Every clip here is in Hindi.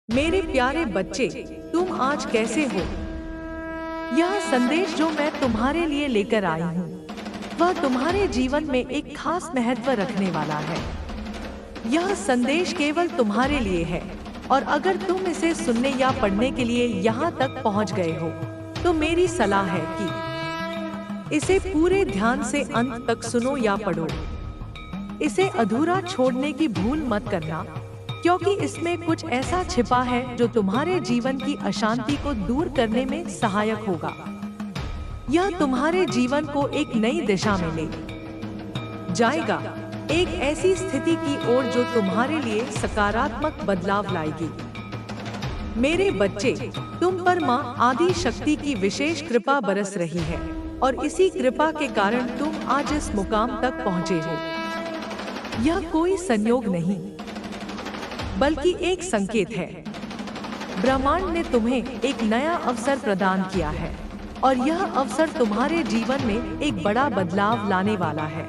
मेरे प्यारे बच्चे, तुम आज कैसे हो? यह संदेश जो मैं तुम्हारे लिए लेकर आई हूँ, वह तुम्हारे जीवन में एक खास महत्व रखने वाला है। यह संदेश केवल तुम्हारे लिए है, और अगर तुम इसे सुनने या पढ़ने के लिए यहाँ तक पहुँच गए हो, तो मेरी सलाह है कि इसे पूरे ध्यान से अंत तक सुनो या पढ़ो। इसे अधूरा छोड़ने की भूल मत करना, क्योंकि इसमें कुछ ऐसा छिपा है जो तुम्हारे जीवन की अशांति को दूर करने में सहायक होगा। यह तुम्हारे जीवन को एक नई दिशा में ले जाएगा, एक ऐसी स्थिति की ओर जो तुम्हारे लिए सकारात्मक बदलाव लाएगी। मेरे बच्चे, तुम पर माँ आदि शक्ति की विशेष कृपा बरस रही है, और इसी कृपा के कारण तुम आज इस मुकाम तक पहुँचे हो। यह कोई संयोग नहीं, बल्कि एक संकेत है। ब्रह्मांड ने तुम्हें एक नया अवसर प्रदान किया है, और यह अवसर तुम्हारे जीवन में एक बड़ा बदलाव लाने वाला है।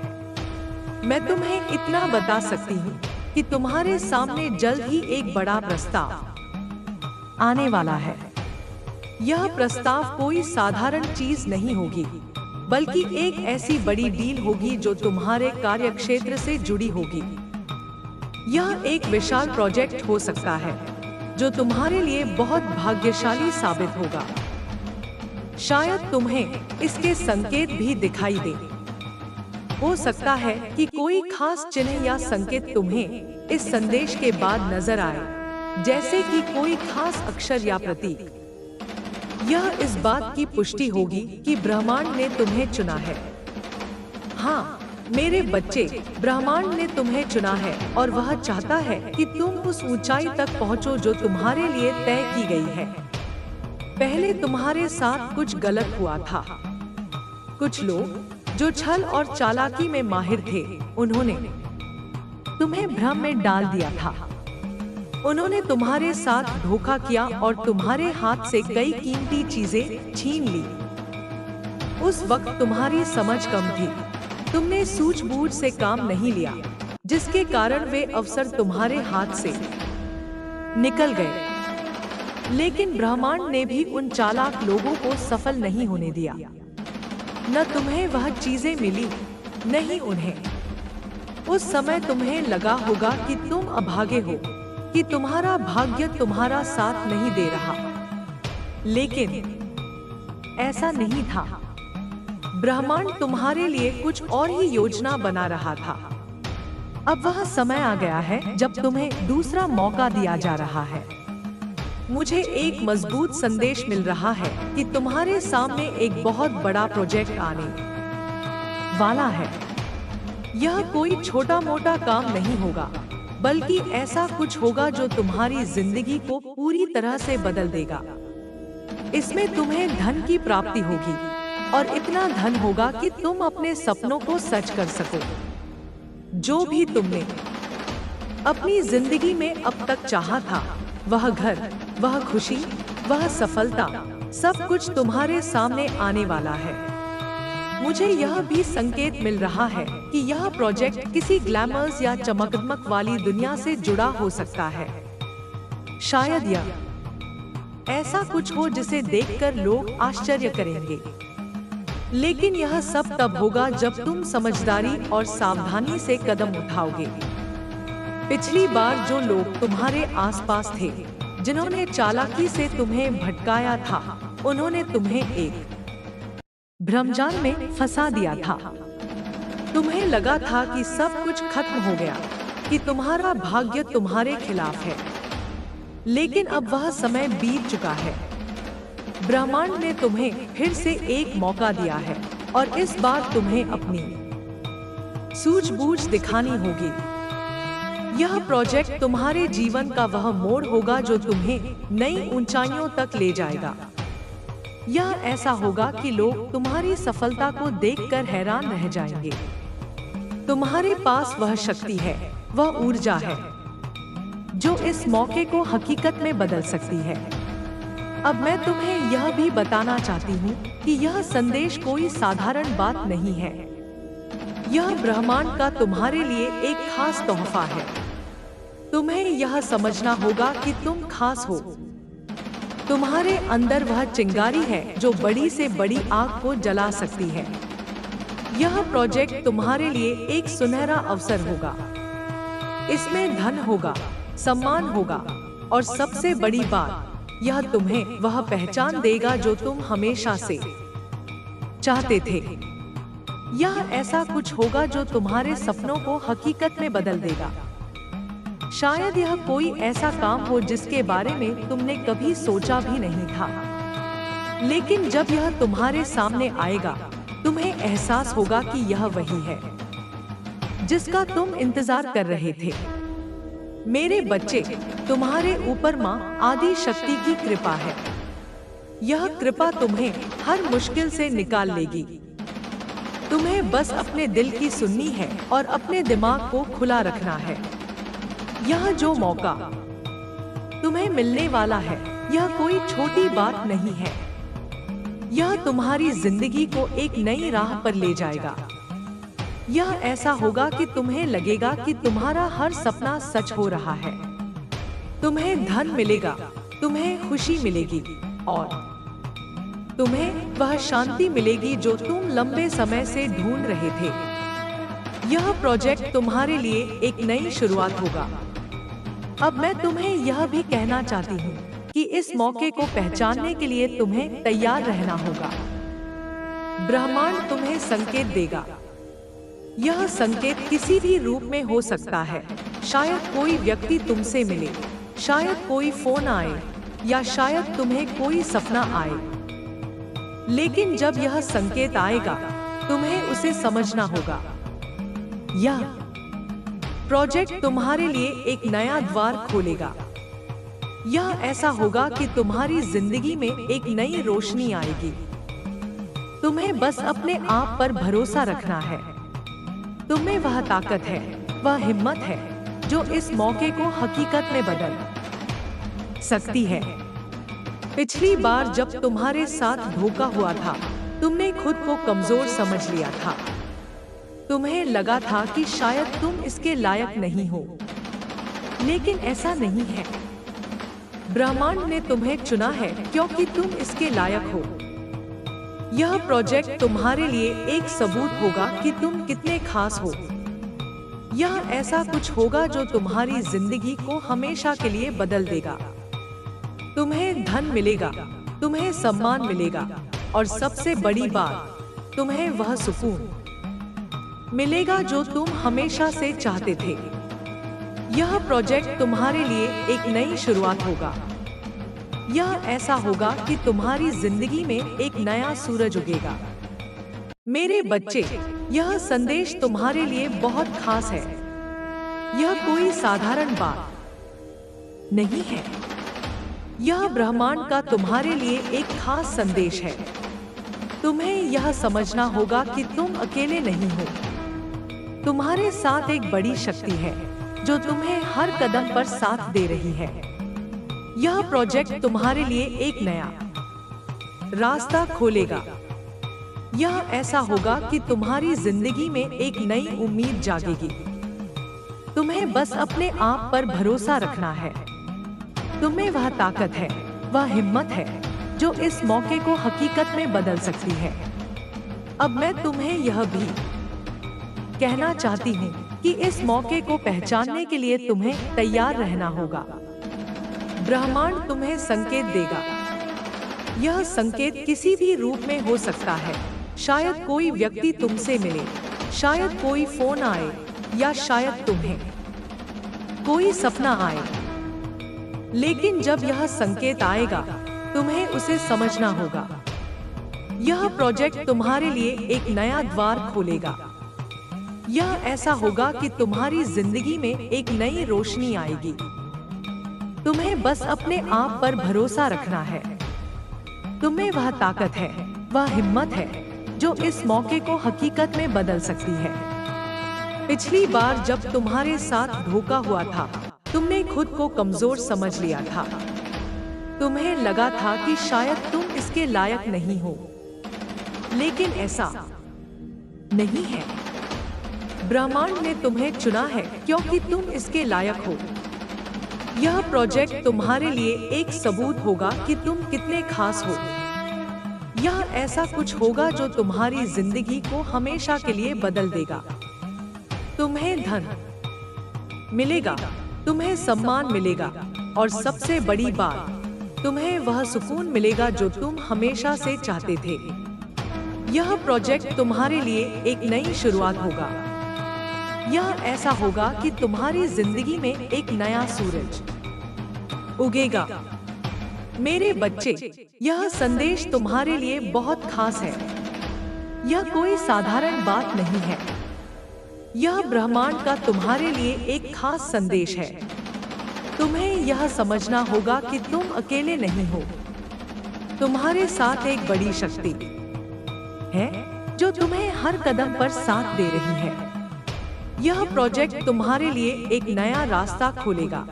मैं तुम्हें इतना बता सकती हूँ कि तुम्हारे सामने जल्द ही एक बड़ा प्रस्ताव आने वाला है। यह प्रस्ताव कोई साधारण चीज नहीं होगी, बल्कि एक ऐसी बड़ी डील होगी जो तुम्हारे कार्यक्षेत्र से जुड़ी होगी। यह एक विशाल प्रोजेक्ट हो सकता है जो तुम्हारे लिए बहुत भाग्यशाली साबित होगा। शायद तुम्हें इसके संकेत भी दिखाई दे। हो सकता है कि कोई खास चिन्ह या संकेत तुम्हें इस संदेश के बाद नजर आए, जैसे कि कोई खास अक्षर या प्रतीक। यह इस बात की पुष्टि होगी कि ब्रह्मांड ने तुम्हें चुना है। हाँ मेरे बच्चे, ब्रह्मांड ने तुम्हें चुना है, और वह चाहता है कि तुम उस ऊंचाई तक पहुंचो जो तुम्हारे लिए तय की गई है। पहले तुम्हारे साथ कुछ गलत हुआ था। कुछ लोग जो छल और चालाकी में माहिर थे, उन्होंने तुम्हें भ्रम में डाल दिया था। उन्होंने तुम्हारे साथ धोखा किया और तुम्हारे हाथ से कई कीमती चीजें छीन ली। उस वक्त तुम्हारी समझ कम थी, तुमने सूझबूझ से काम नहीं लिया, जिसके कारण वे अवसर तुम्हारे हाथ से निकल गए। लेकिन ब्रह्मांड ने भी उन चालाक लोगों को सफल नहीं होने दिया। न तुम्हें वह चीजें मिली, नहीं उन्हें। उस समय तुम्हें लगा होगा कि तुम अभागे हो, कि तुम्हारा भाग्य तुम्हारा साथ नहीं दे रहा। लेकिन ऐसा नहीं था। ब्रह्मांड तुम्हारे लिए कुछ और ही योजना बना रहा था। अब वह समय आ गया है जब तुम्हें दूसरा मौका दिया जा रहा है। मुझे एक मजबूत संदेश मिल रहा है कि तुम्हारे सामने एक बहुत बड़ा प्रोजेक्ट आने वाला है। यह कोई छोटा मोटा काम नहीं होगा, बल्कि ऐसा कुछ होगा जो तुम्हारी जिंदगी को पूरी तरह से बदल देगा। इसमें तुम्हें धन की प्राप्ति होगी, और इतना धन होगा कि तुम अपने सपनों को सच कर सको। जो भी तुमने अपनी जिंदगी में अब तक चाहा था, वह घर, वह खुशी, वह सफलता, सब कुछ तुम्हारे सामने आने वाला है। मुझे यह भी संकेत मिल रहा है कि यह प्रोजेक्ट किसी ग्लैमर्स या चमकदमक वाली दुनिया से जुड़ा हो सकता है। शायद यह ऐसा कुछ हो जिसे देखकर लोग आश्चर्य करेंगे। लेकिन यह सब तब होगा जब तुम समझदारी और सावधानी से कदम उठाओगे। पिछली बार जो लोग तुम्हारे आसपास थे, जिन्होंने चालाकी से तुम्हें भटकाया था, उन्होंने तुम्हें एक भ्रमजाल में फंसा दिया था। तुम्हें लगा था कि सब कुछ खत्म हो गया, कि तुम्हारा भाग्य तुम्हारे खिलाफ है। लेकिन अब वह समय बीत चुका है। ब्रह्मांड ने तुम्हें फिर से एक मौका दिया है, और इस बार तुम्हें अपनी सूझबूझ दिखानी होगी। यह प्रोजेक्ट तुम्हारे जीवन का वह मोड़ होगा जो तुम्हें नई ऊंचाइयों तक ले जाएगा। यह ऐसा होगा कि लोग तुम्हारी सफलता को देखकर हैरान रह जाएंगे। तुम्हारे पास वह शक्ति है, वह ऊर्जा है, जो इस मौके को हकीकत में बदल सकती है। अब मैं तुम्हें यह भी बताना चाहती हूँ कि यह संदेश कोई साधारण बात नहीं है। यह ब्रह्मांड का तुम्हारे लिए एक खास तोहफा है। तुम्हें यह समझना होगा कि तुम खास हो। तुम्हारे अंदर वह चिंगारी है जो बड़ी से बड़ी आग को जला सकती है। यह प्रोजेक्ट तुम्हारे लिए एक सुनहरा अवसर होगा। इसमें धन होगा, सम्मान होगा और सबसे बड़ी बात, यह तुम्हें वह पहचान देगा जो तुम हमेशा से चाहते थे। यह ऐसा कुछ होगा जो तुम्हारे सपनों को हकीकत में बदल देगा। शायद यह कोई ऐसा काम हो जिसके बारे में तुमने कभी सोचा भी नहीं था, लेकिन जब यह तुम्हारे सामने आएगा, तुम्हें एहसास होगा कि यह वही है जिसका तुम इंतजार कर रहे थे। मेरे बच्चे, तुम्हारे ऊपर माँ आदि शक्ति की कृपा है। यह कृपा तुम्हें हर मुश्किल से निकाल लेगी। तुम्हें बस अपने दिल की सुननी है और अपने दिमाग को खुला रखना है। यह जो मौका तुम्हें मिलने वाला है, यह कोई छोटी बात नहीं है। यह तुम्हारी जिंदगी को एक नई राह पर ले जाएगा। यह ऐसा होगा कि तुम्हें लगेगा कि तुम्हारा हर सपना सच हो रहा है। तुम्हें धन मिलेगा, तुम्हें खुशी मिलेगी और तुम्हें वह शांति मिलेगी जो तुम लंबे समय से ढूंढ रहे थे। यह प्रोजेक्ट तुम्हारे लिए एक नई शुरुआत होगा। अब मैं तुम्हें यह भी कहना चाहती हूँ कि इस मौके को पहचानने के लिए तुम्हें तैयार रहना होगा। ब्रह्मांड तुम्हें संकेत देगा। यह संकेत किसी भी रूप में हो सकता है। शायद कोई व्यक्ति तुमसे मिले, शायद कोई फोन आए या शायद तुम्हें कोई सपना आए। लेकिन जब यह संकेत आएगा, तुम्हें उसे समझना होगा। यह प्रोजेक्ट तुम्हारे लिए एक नया द्वार खोलेगा। यह ऐसा होगा कि तुम्हारी जिंदगी में एक नई रोशनी आएगी। तुम्हें बस अपने आप पर भरोसा रखना है। तुम्हें वह ताकत है, वह हिम्मत है जो इस मौके को हकीकत में बदल सकती है। पिछली बार जब तुम्हारे साथ धोखा हुआ था, तुमने खुद को कमजोर समझ लिया था। तुम्हें लगा था कि शायद तुम इसके लायक नहीं हो, लेकिन ऐसा नहीं है। ब्रह्मांड ने तुम्हें चुना है क्योंकि तुम इसके लायक हो। यह प्रोजेक्ट तुम्हारे लिए एक सबूत होगा कि तुम कितने खास हो। यह ऐसा कुछ होगा जो तुम्हारी जिंदगी को हमेशा के लिए बदल देगा। तुम्हें धन मिलेगा, तुम्हें सम्मान मिलेगा और सबसे बड़ी बात, तुम्हें वह सुकून मिलेगा जो तुम हमेशा से चाहते थे। यह प्रोजेक्ट तुम्हारे लिए एक नई शुरुआत होगा। यह ऐसा होगा कि तुम्हारी जिंदगी में एक नया सूरज उगेगा। मेरे बच्चे, यह संदेश तुम्हारे लिए बहुत खास है। यह कोई साधारण बात नहीं है। यह ब्रह्मांड का तुम्हारे लिए एक खास संदेश है। तुम्हें यह समझना होगा कि तुम अकेले नहीं हो। तुम्हारे साथ एक बड़ी शक्ति है जो तुम्हें हर कदम पर साथ दे रही है। यह प्रोजेक्ट तुम्हारे लिए एक नया रास्ता खोलेगा। यह ऐसा होगा कि तुम्हारी जिंदगी में एक नई उम्मीद जागेगी। तुम्हें बस अपने आप पर भरोसा रखना है। तुम्हें वह ताकत है, वह हिम्मत है जो इस मौके को हकीकत में बदल सकती है। अब मैं तुम्हें यह भी कहना चाहती हूँ कि इस मौके को पहचानने के लिए तुम्हें तैयार रहना होगा। ब्रह्मांड तुम्हें संकेत देगा। यह संकेत किसी भी रूप में हो सकता है। शायद कोई व्यक्ति तुमसे मिले, शायद कोई फोन आए या शायद तुम्हें कोई सपना आए। लेकिन जब यह संकेत आएगा, तुम्हें उसे समझना होगा। यह प्रोजेक्ट तुम्हारे लिए एक नया द्वार खोलेगा। यह ऐसा होगा कि तुम्हारी जिंदगी में एक नई रोशनी आएगी। तुम्हें बस अपने आप पर भरोसा रखना है। तुम्हें वह ताकत है, वह हिम्मत है जो इस मौके को हकीकत में बदल सकती है। पिछली बार जब तुम्हारे साथ धोखा हुआ था, तुमने खुद को कमजोर समझ लिया था। तुम्हें लगा था कि शायद तुम इसके लायक नहीं हो, लेकिन ऐसा नहीं है। ब्रह्मांड ने तुम्हें चुना है क्योंकि तुम इसके लायक हो। यह प्रोजेक्ट तुम्हारे लिए एक सबूत होगा कि तुम कितने खास हो। यह ऐसा कुछ होगा जो तुम्हारी जिंदगी को हमेशा के लिए बदल देगा। तुम्हें धन मिलेगा, तुम्हें सम्मान मिलेगा और सबसे बड़ी बात, तुम्हें वह सुकून मिलेगा जो तुम हमेशा से चाहते थे। यह प्रोजेक्ट तुम्हारे लिए एक नई शुरुआत होगा। यह ऐसा होगा कि तुम्हारी जिंदगी में एक नया सूरज उगेगा। मेरे बच्चे, यह संदेश तुम्हारे लिए बहुत खास है। यह कोई साधारण बात नहीं है। यह ब्रह्मांड का तुम्हारे लिए एक खास संदेश है। तुम्हें यह समझना होगा कि तुम अकेले नहीं हो। तुम्हारे साथ एक बड़ी शक्ति है जो तुम्हें हर कदम पर साथ दे रही है। यह प्रोजेक्ट तुम्हारे लिए एक नया रास्ता खोलेगा।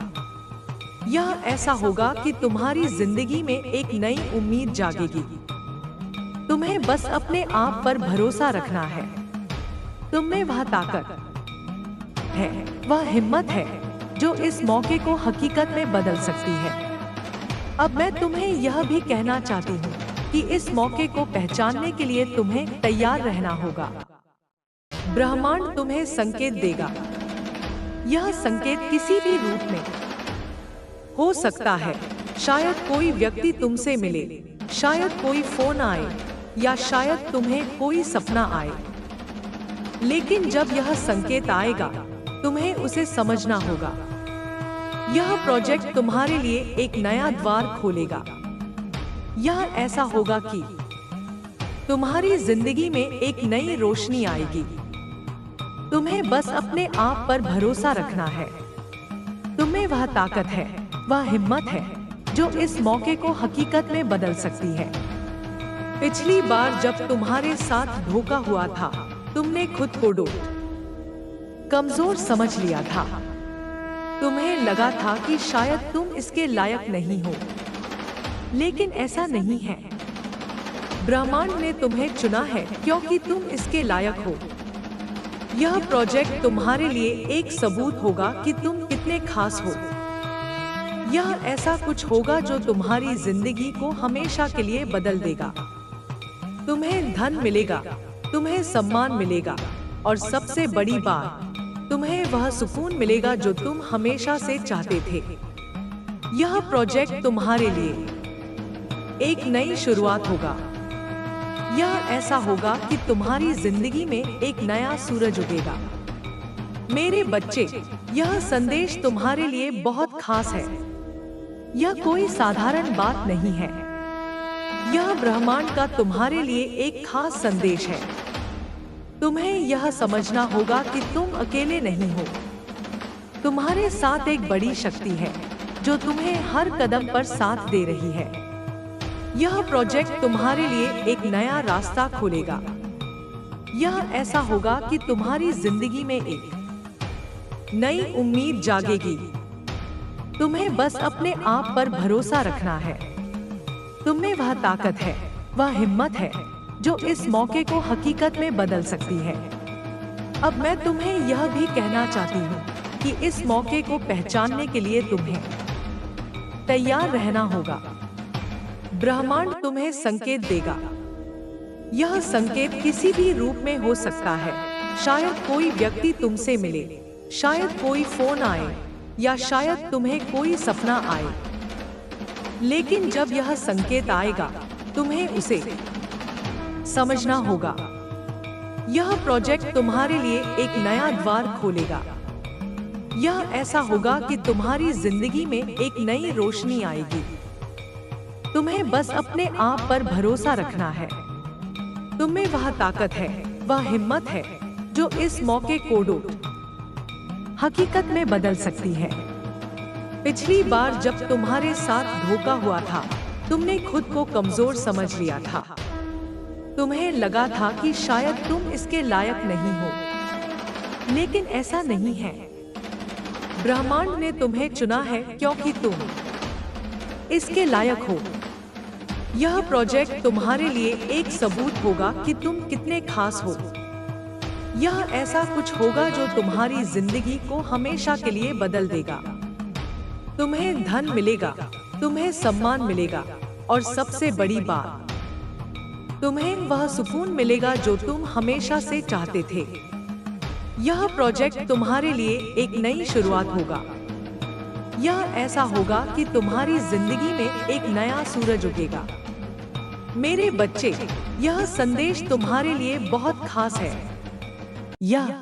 यह ऐसा होगा कि तुम्हारी जिंदगी में एक नई उम्मीद जागेगी। तुम्हें बस अपने आप पर भरोसा रखना है। तुम में वह ताकत है, वह हिम्मत है जो इस मौके को हकीकत में बदल सकती है। अब मैं तुम्हें यह भी कहना चाहती हूँ कि इस मौके को पहचानने के लिए तुम्हें तैयार रहना होगा। ब्रह्मांड तुम्हें संकेत देगा। यह संकेत किसी भी रूप में हो सकता है। शायद कोई व्यक्ति तुमसे मिले, शायद कोई फोन आए या शायद तुम्हें कोई सपना आए। लेकिन जब यह संकेत आएगा, तुम्हें उसे समझना होगा। यह प्रोजेक्ट तुम्हारे लिए एक नया द्वार खोलेगा। यह ऐसा होगा कि तुम्हारी जिंदगी में एक नई रोशनी आएगी। तुम्हें बस अपने आप पर भरोसा रखना है। तुम्हें वह ताकत है, वह हिम्मत है जो इस मौके को हकीकत में बदल सकती है। पिछली बार जब तुम्हारे साथ धोखा हुआ था, तुमने खुद को कमजोर समझ लिया था। तुम्हें लगा था कि शायद तुम इसके लायक नहीं हो, लेकिन ऐसा नहीं है। ब्रह्मांड ने तुम्हें चुना है क्योंकि तुम इसके लायक हो। यह प्रोजेक्ट तुम्हारे लिए एक सबूत होगा कि तुम कितने खास हो। यह ऐसा कुछ होगा जो तुम्हारी जिंदगी को हमेशा के लिए बदल देगा। तुम्हें धन मिलेगा, तुम्हें सम्मान मिलेगा और सबसे बड़ी बात, तुम्हें वह सुकून मिलेगा जो तुम हमेशा से चाहते थे। यह प्रोजेक्ट तुम्हारे लिए एक नई शुरुआत होगा। यह ऐसा होगा कि तुम्हारी जिंदगी में एक नया सूरज उगेगा। मेरे बच्चे, यह संदेश तुम्हारे लिए बहुत खास है। यह कोई साधारण बात नहीं है। यह ब्रह्मांड का तुम्हारे लिए एक खास संदेश है। तुम्हें यह समझना होगा कि तुम अकेले नहीं हो। तुम्हारे साथ एक बड़ी शक्ति है जो तुम्हें हर कदम पर साथ दे रही है। यह प्रोजेक्ट तुम्हारे लिए एक नया रास्ता खोलेगा। यह ऐसा होगा कि तुम्हारी जिंदगी में एक नई उम्मीद जागेगी। तुम्हें बस अपने आप पर भरोसा रखना है। तुम में वह ताकत है, वह हिम्मत है जो इस मौके को हकीकत में बदल सकती है। अब मैं तुम्हें यह भी कहना चाहती हूँ कि इस मौके को पहचानने के लिए तुम्हें तैयार रहना होगा। ब्रह्मांड तुम्हें संकेत देगा। यह संकेत किसी भी रूप में हो सकता है। शायद कोई व्यक्ति तुमसे मिले, शायद कोई फोन आए या शायद तुम्हें कोई सपना आए। लेकिन जब यह संकेत आएगा, तुम्हें उसे समझना होगा। यह प्रोजेक्ट तुम्हारे लिए एक नया द्वार खोलेगा। यह ऐसा होगा कि तुम्हारी जिंदगी में एक नई रोशनी आएगी। तुम्हें बस अपने आप पर भरोसा रखना है। तुम में वह ताकत है, वह हिम्मत है जो इस मौके को हकीकत में बदल सकती है। पिछली बार जब तुम्हारे साथ धोखा हुआ था, तुमने खुद को कमजोर समझ लिया था। तुम्हें लगा था कि शायद तुम इसके लायक नहीं हो, लेकिन ऐसा नहीं है। ब्रह्मांड ने तुम्हें चुना है क्योंकि तुम इसके लायक हो। यह प्रोजेक्ट तुम्हारे लिए एक सबूत होगा कि तुम कितने खास हो। यह ऐसा कुछ होगा जो तुम्हारी जिंदगी को हमेशा के लिए बदल देगा। तुम्हें धन मिलेगा, तुम्हें सम्मान मिलेगा और सबसे बड़ी बात, तुम्हें वह सुकून मिलेगा जो तुम हमेशा से चाहते थे। यह प्रोजेक्ट तुम्हारे लिए एक नई शुरुआत होगा। यह ऐसा होगा कि तुम्हारी जिंदगी में एक नया सूरज उगेगा। मेरे बच्चे, यह संदेश तुम्हारे लिए बहुत खास है। यह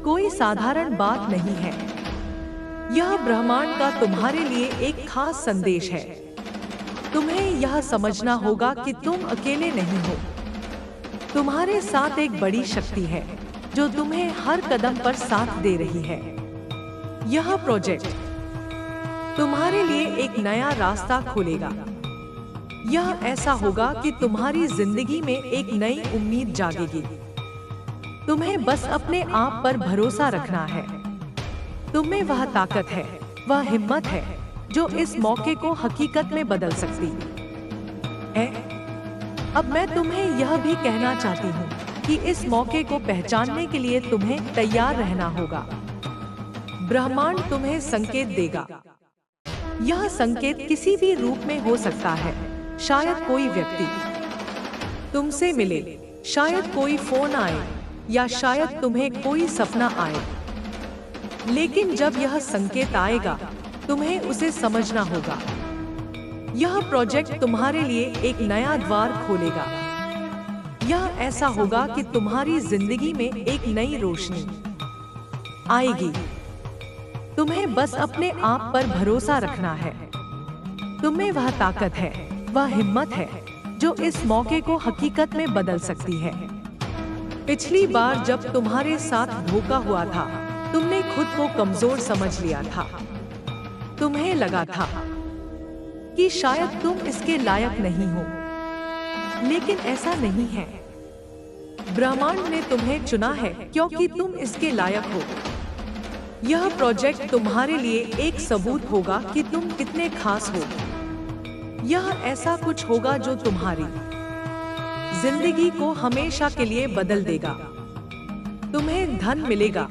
कोई साधारण बात नहीं है। यह ब्रह्मांड का तुम्हारे लिए एक खास संदेश है। तुम्हें यह समझना होगा कि तुम अकेले नहीं हो। तुम्हारे साथ एक बड़ी शक्ति है जो तुम्हें हर कदम पर साथ दे रही है। यह प्रोजेक्ट तुम्हारे लिए एक नया रास्ता खोलेगा। यह ऐसा होगा कि तुम्हारी जिंदगी में एक नई उम्मीद जागेगी। तुम्हें बस अपने आप पर भरोसा रखना है। तुम्हें वह ताकत है, वह हिम्मत है जो इस मौके को हकीकत में बदल सकती है। अब मैं तुम्हें यह भी कहना चाहती हूँ कि इस मौके को पहचानने के लिए तुम्हें तैयार रहना होगा। ब्रह्मांड तुम्हें संकेत देगा। यह संकेत किसी भी रूप में हो सकता है। शायद कोई व्यक्ति तुमसे मिले, शायद कोई फोन आए, या शायद तुम्हें कोई सपना आए। लेकिन जब यह संकेत आएगा, तुम्हें उसे समझना होगा। यह प्रोजेक्ट तुम्हारे लिए एक नया द्वार खोलेगा। यह ऐसा होगा कि तुम्हारी जिंदगी में एक नई रोशनी आएगी। तुम्हें बस अपने आप पर भरोसा रखना है। तुम्हें वह ताकत है, वह हिम्मत है जो इस मौके को हकीकत में बदल सकती है। पिछली बार जब तुम्हारे साथ धोखा हुआ था, तुमने खुद को कमजोर समझ लिया था। तुम्हें लगा था कि शायद तुम इसके लायक नहीं हो, लेकिन ऐसा नहीं है। ब्रह्मांड ने तुम्हें चुना है क्योंकि तुम इसके लायक हो। यह प्रोजेक्ट तुम्हारे लिए एक सबूत होगा कि तुम कितने खास हो। यह ऐसा कुछ होगा जो तुम्हारी जिंदगी को हमेशा के लिए बदल देगा। तुम्हें धन मिलेगा,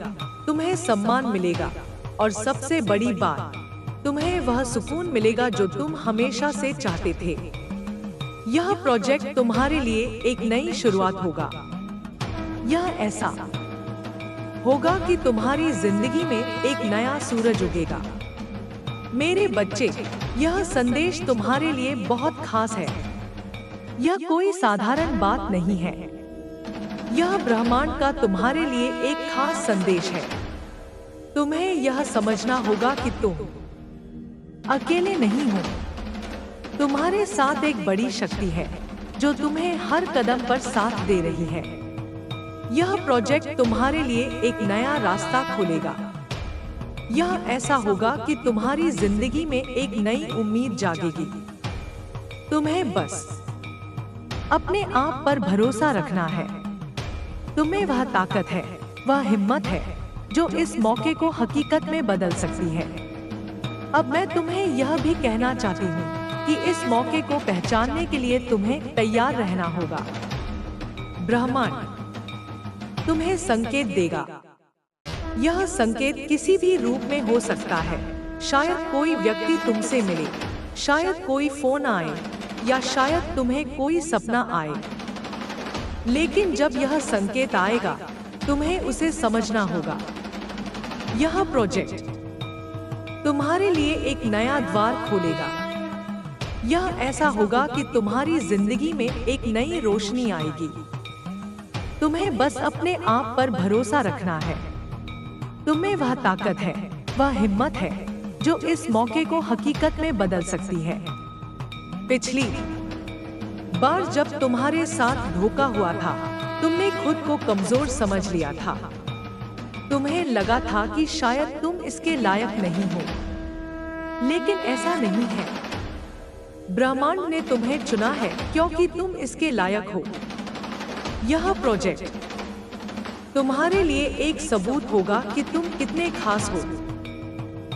तुम्हें सम्मान मिलेगा और सबसे बड़ी बात, तुम्हें वह सुकून मिलेगा जो तुम हमेशा से चाहते थे। यह प्रोजेक्ट तुम्हारे लिए एक नई शुरुआत होगा। यह ऐसा होगा कि तुम्हारी जिंदगी में एक नया सूरज उगेगा। मेरे बच्चे, यह संदेश तुम्हारे लिए बहुत खास है। यह कोई साधारण बात नहीं है। यह ब्रह्मांड का तुम्हारे लिए एक खास संदेश है। तुम्हें यह समझना होगा कि तुम अकेले नहीं हो। तुम्हारे साथ एक बड़ी शक्ति है जो तुम्हें हर कदम पर साथ दे रही है। यह प्रोजेक्ट तुम्हारे लिए एक नया रास्ता खोलेगा। यह ऐसा होगा कि तुम्हारी जिंदगी में एक नई उम्मीद जागेगी। तुम्हें बस अपने आप पर भरोसा रखना है। तुम्हें वह ताकत है, वह हिम्मत है जो इस मौके को हकीकत में बदल सकती है। अब मैं तुम्हें यह भी कहना चाहती हूँ कि इस मौके को पहचानने के लिए तुम्हें तैयार रहना होगा। ब्रह्मांड तुम्हें संकेत देगा। यह संकेत किसी भी रूप में हो सकता है। शायद कोई व्यक्ति तुमसे मिले, शायद कोई फोन आए, या शायद तुम्हें कोई सपना आए। लेकिन जब यह संकेत आएगा, तुम्हें उसे समझना होगा। यह प्रोजेक्ट तुम्हारे लिए एक नया द्वार खोलेगा। यह ऐसा होगा कि तुम्हारी जिंदगी में एक नई रोशनी आएगी। तुम्हें बस अपने आप पर भरोसा रखना है। तुम्हें वह ताकत है, वह हिम्मत है जो इस मौके को हकीकत में बदल सकती है। पिछली बार जब तुम्हारे साथ धोखा हुआ था, तुमने खुद को कमजोर समझ लिया था। तुम्हें लगा था कि शायद तुम इसके लायक नहीं हो, लेकिन ऐसा नहीं है। ब्रह्मांड ने तुम्हें चुना है क्योंकि तुम इसके लायक हो। यह प्रोजेक्ट तुम्हारे लिए एक सबूत होगा कि तुम कितने खास हो।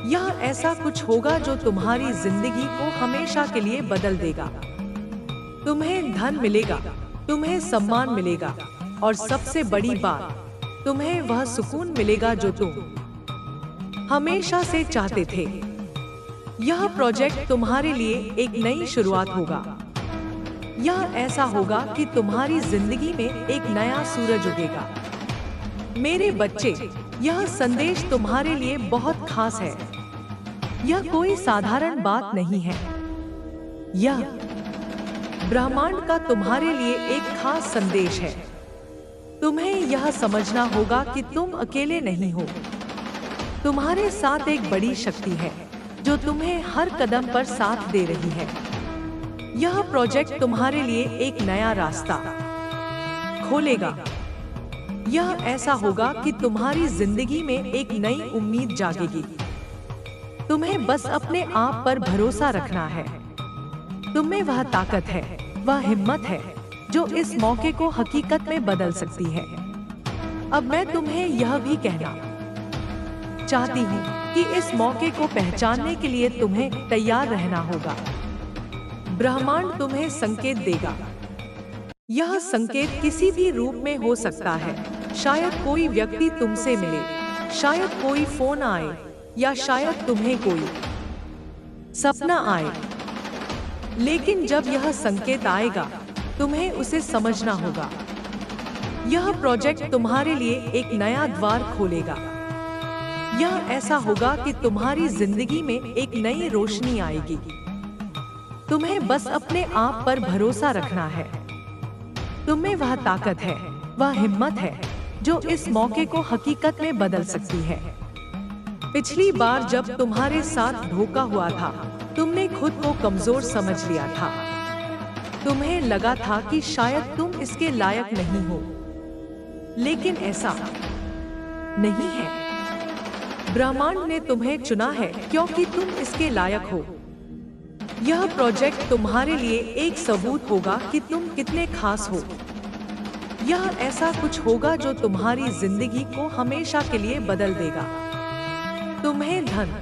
यह ऐसा कुछ होगा जो तुम्हारी जिंदगी को हमेशा के लिए बदल देगा। तुम्हें धन मिलेगा, तुम्हें सम्मान मिलेगा और सबसे बड़ी बात, तुम्हें वह सुकून मिलेगा जो तुम हमेशा से चाहते थे। यह प्रोजेक्ट तुम्हारे लिए एक नई शुरुआत होगा। यह ऐसा होगा कि तुम्हारी जिंदगी में एक नया सूरज उगेगा। मेरे बच्चे, यह संदेश तुम्हारे लिए बहुत खास है। यह कोई साधारण बात नहीं है। यह ब्रह्मांड का तुम्हारे लिए एक खास संदेश है। तुम्हें यह समझना होगा कि तुम अकेले नहीं हो। तुम्हारे साथ एक बड़ी शक्ति है जो तुम्हें हर कदम पर साथ दे रही है। यह प्रोजेक्ट तुम्हारे लिए एक नया रास्ता खोलेगा। यह ऐसा होगा कि तुम्हारी जिंदगी में एक नई उम्मीद जागेगी। तुम्हें बस अपने आप पर भरोसा रखना है। तुम्हें वह ताकत है, वह हिम्मत है जो इस मौके को हकीकत में बदल सकती है। अब मैं तुम्हें यह भी कहना चाहती हूँ कि इस मौके को पहचानने के लिए तुम्हें तैयार रहना होगा। ब्रह्मांड तुम्हें संकेत देगा। यह संकेत किसी भी रूप में हो सकता है। शायद कोई व्यक्ति तुमसे मिले, शायद कोई फोन आए, या शायद तुम्हें कोई सपना आए। लेकिन जब यह संकेत आएगा, तुम्हें उसे समझना होगा। यह प्रोजेक्ट तुम्हारे लिए एक नया द्वार खोलेगा। यह ऐसा होगा कि तुम्हारी जिंदगी में एक नई रोशनी आएगी। तुम्हें बस अपने आप पर भरोसा रखना है। तुम्हें वह ताकत है, वह हिम्मत है जो इस मौके को हकीकत में बदल सकती है। पिछली बार जब तुम्हारे साथ धोखा हुआ था, तुमने खुद को कमजोर समझ लिया था। तुम्हें लगा था कि शायद तुम इसके लायक नहीं हो, लेकिन ऐसा नहीं है। ब्रह्मांड ने तुम्हें चुना है क्योंकि तुम इसके लायक हो। यह प्रोजेक्ट तुम्हारे लिए एक सबूत होगा कि तुम कितने खास हो। यह ऐसा कुछ होगा जो तुम्हारी जिंदगी को हमेशा के लिए बदल देगा। तुम्हें धन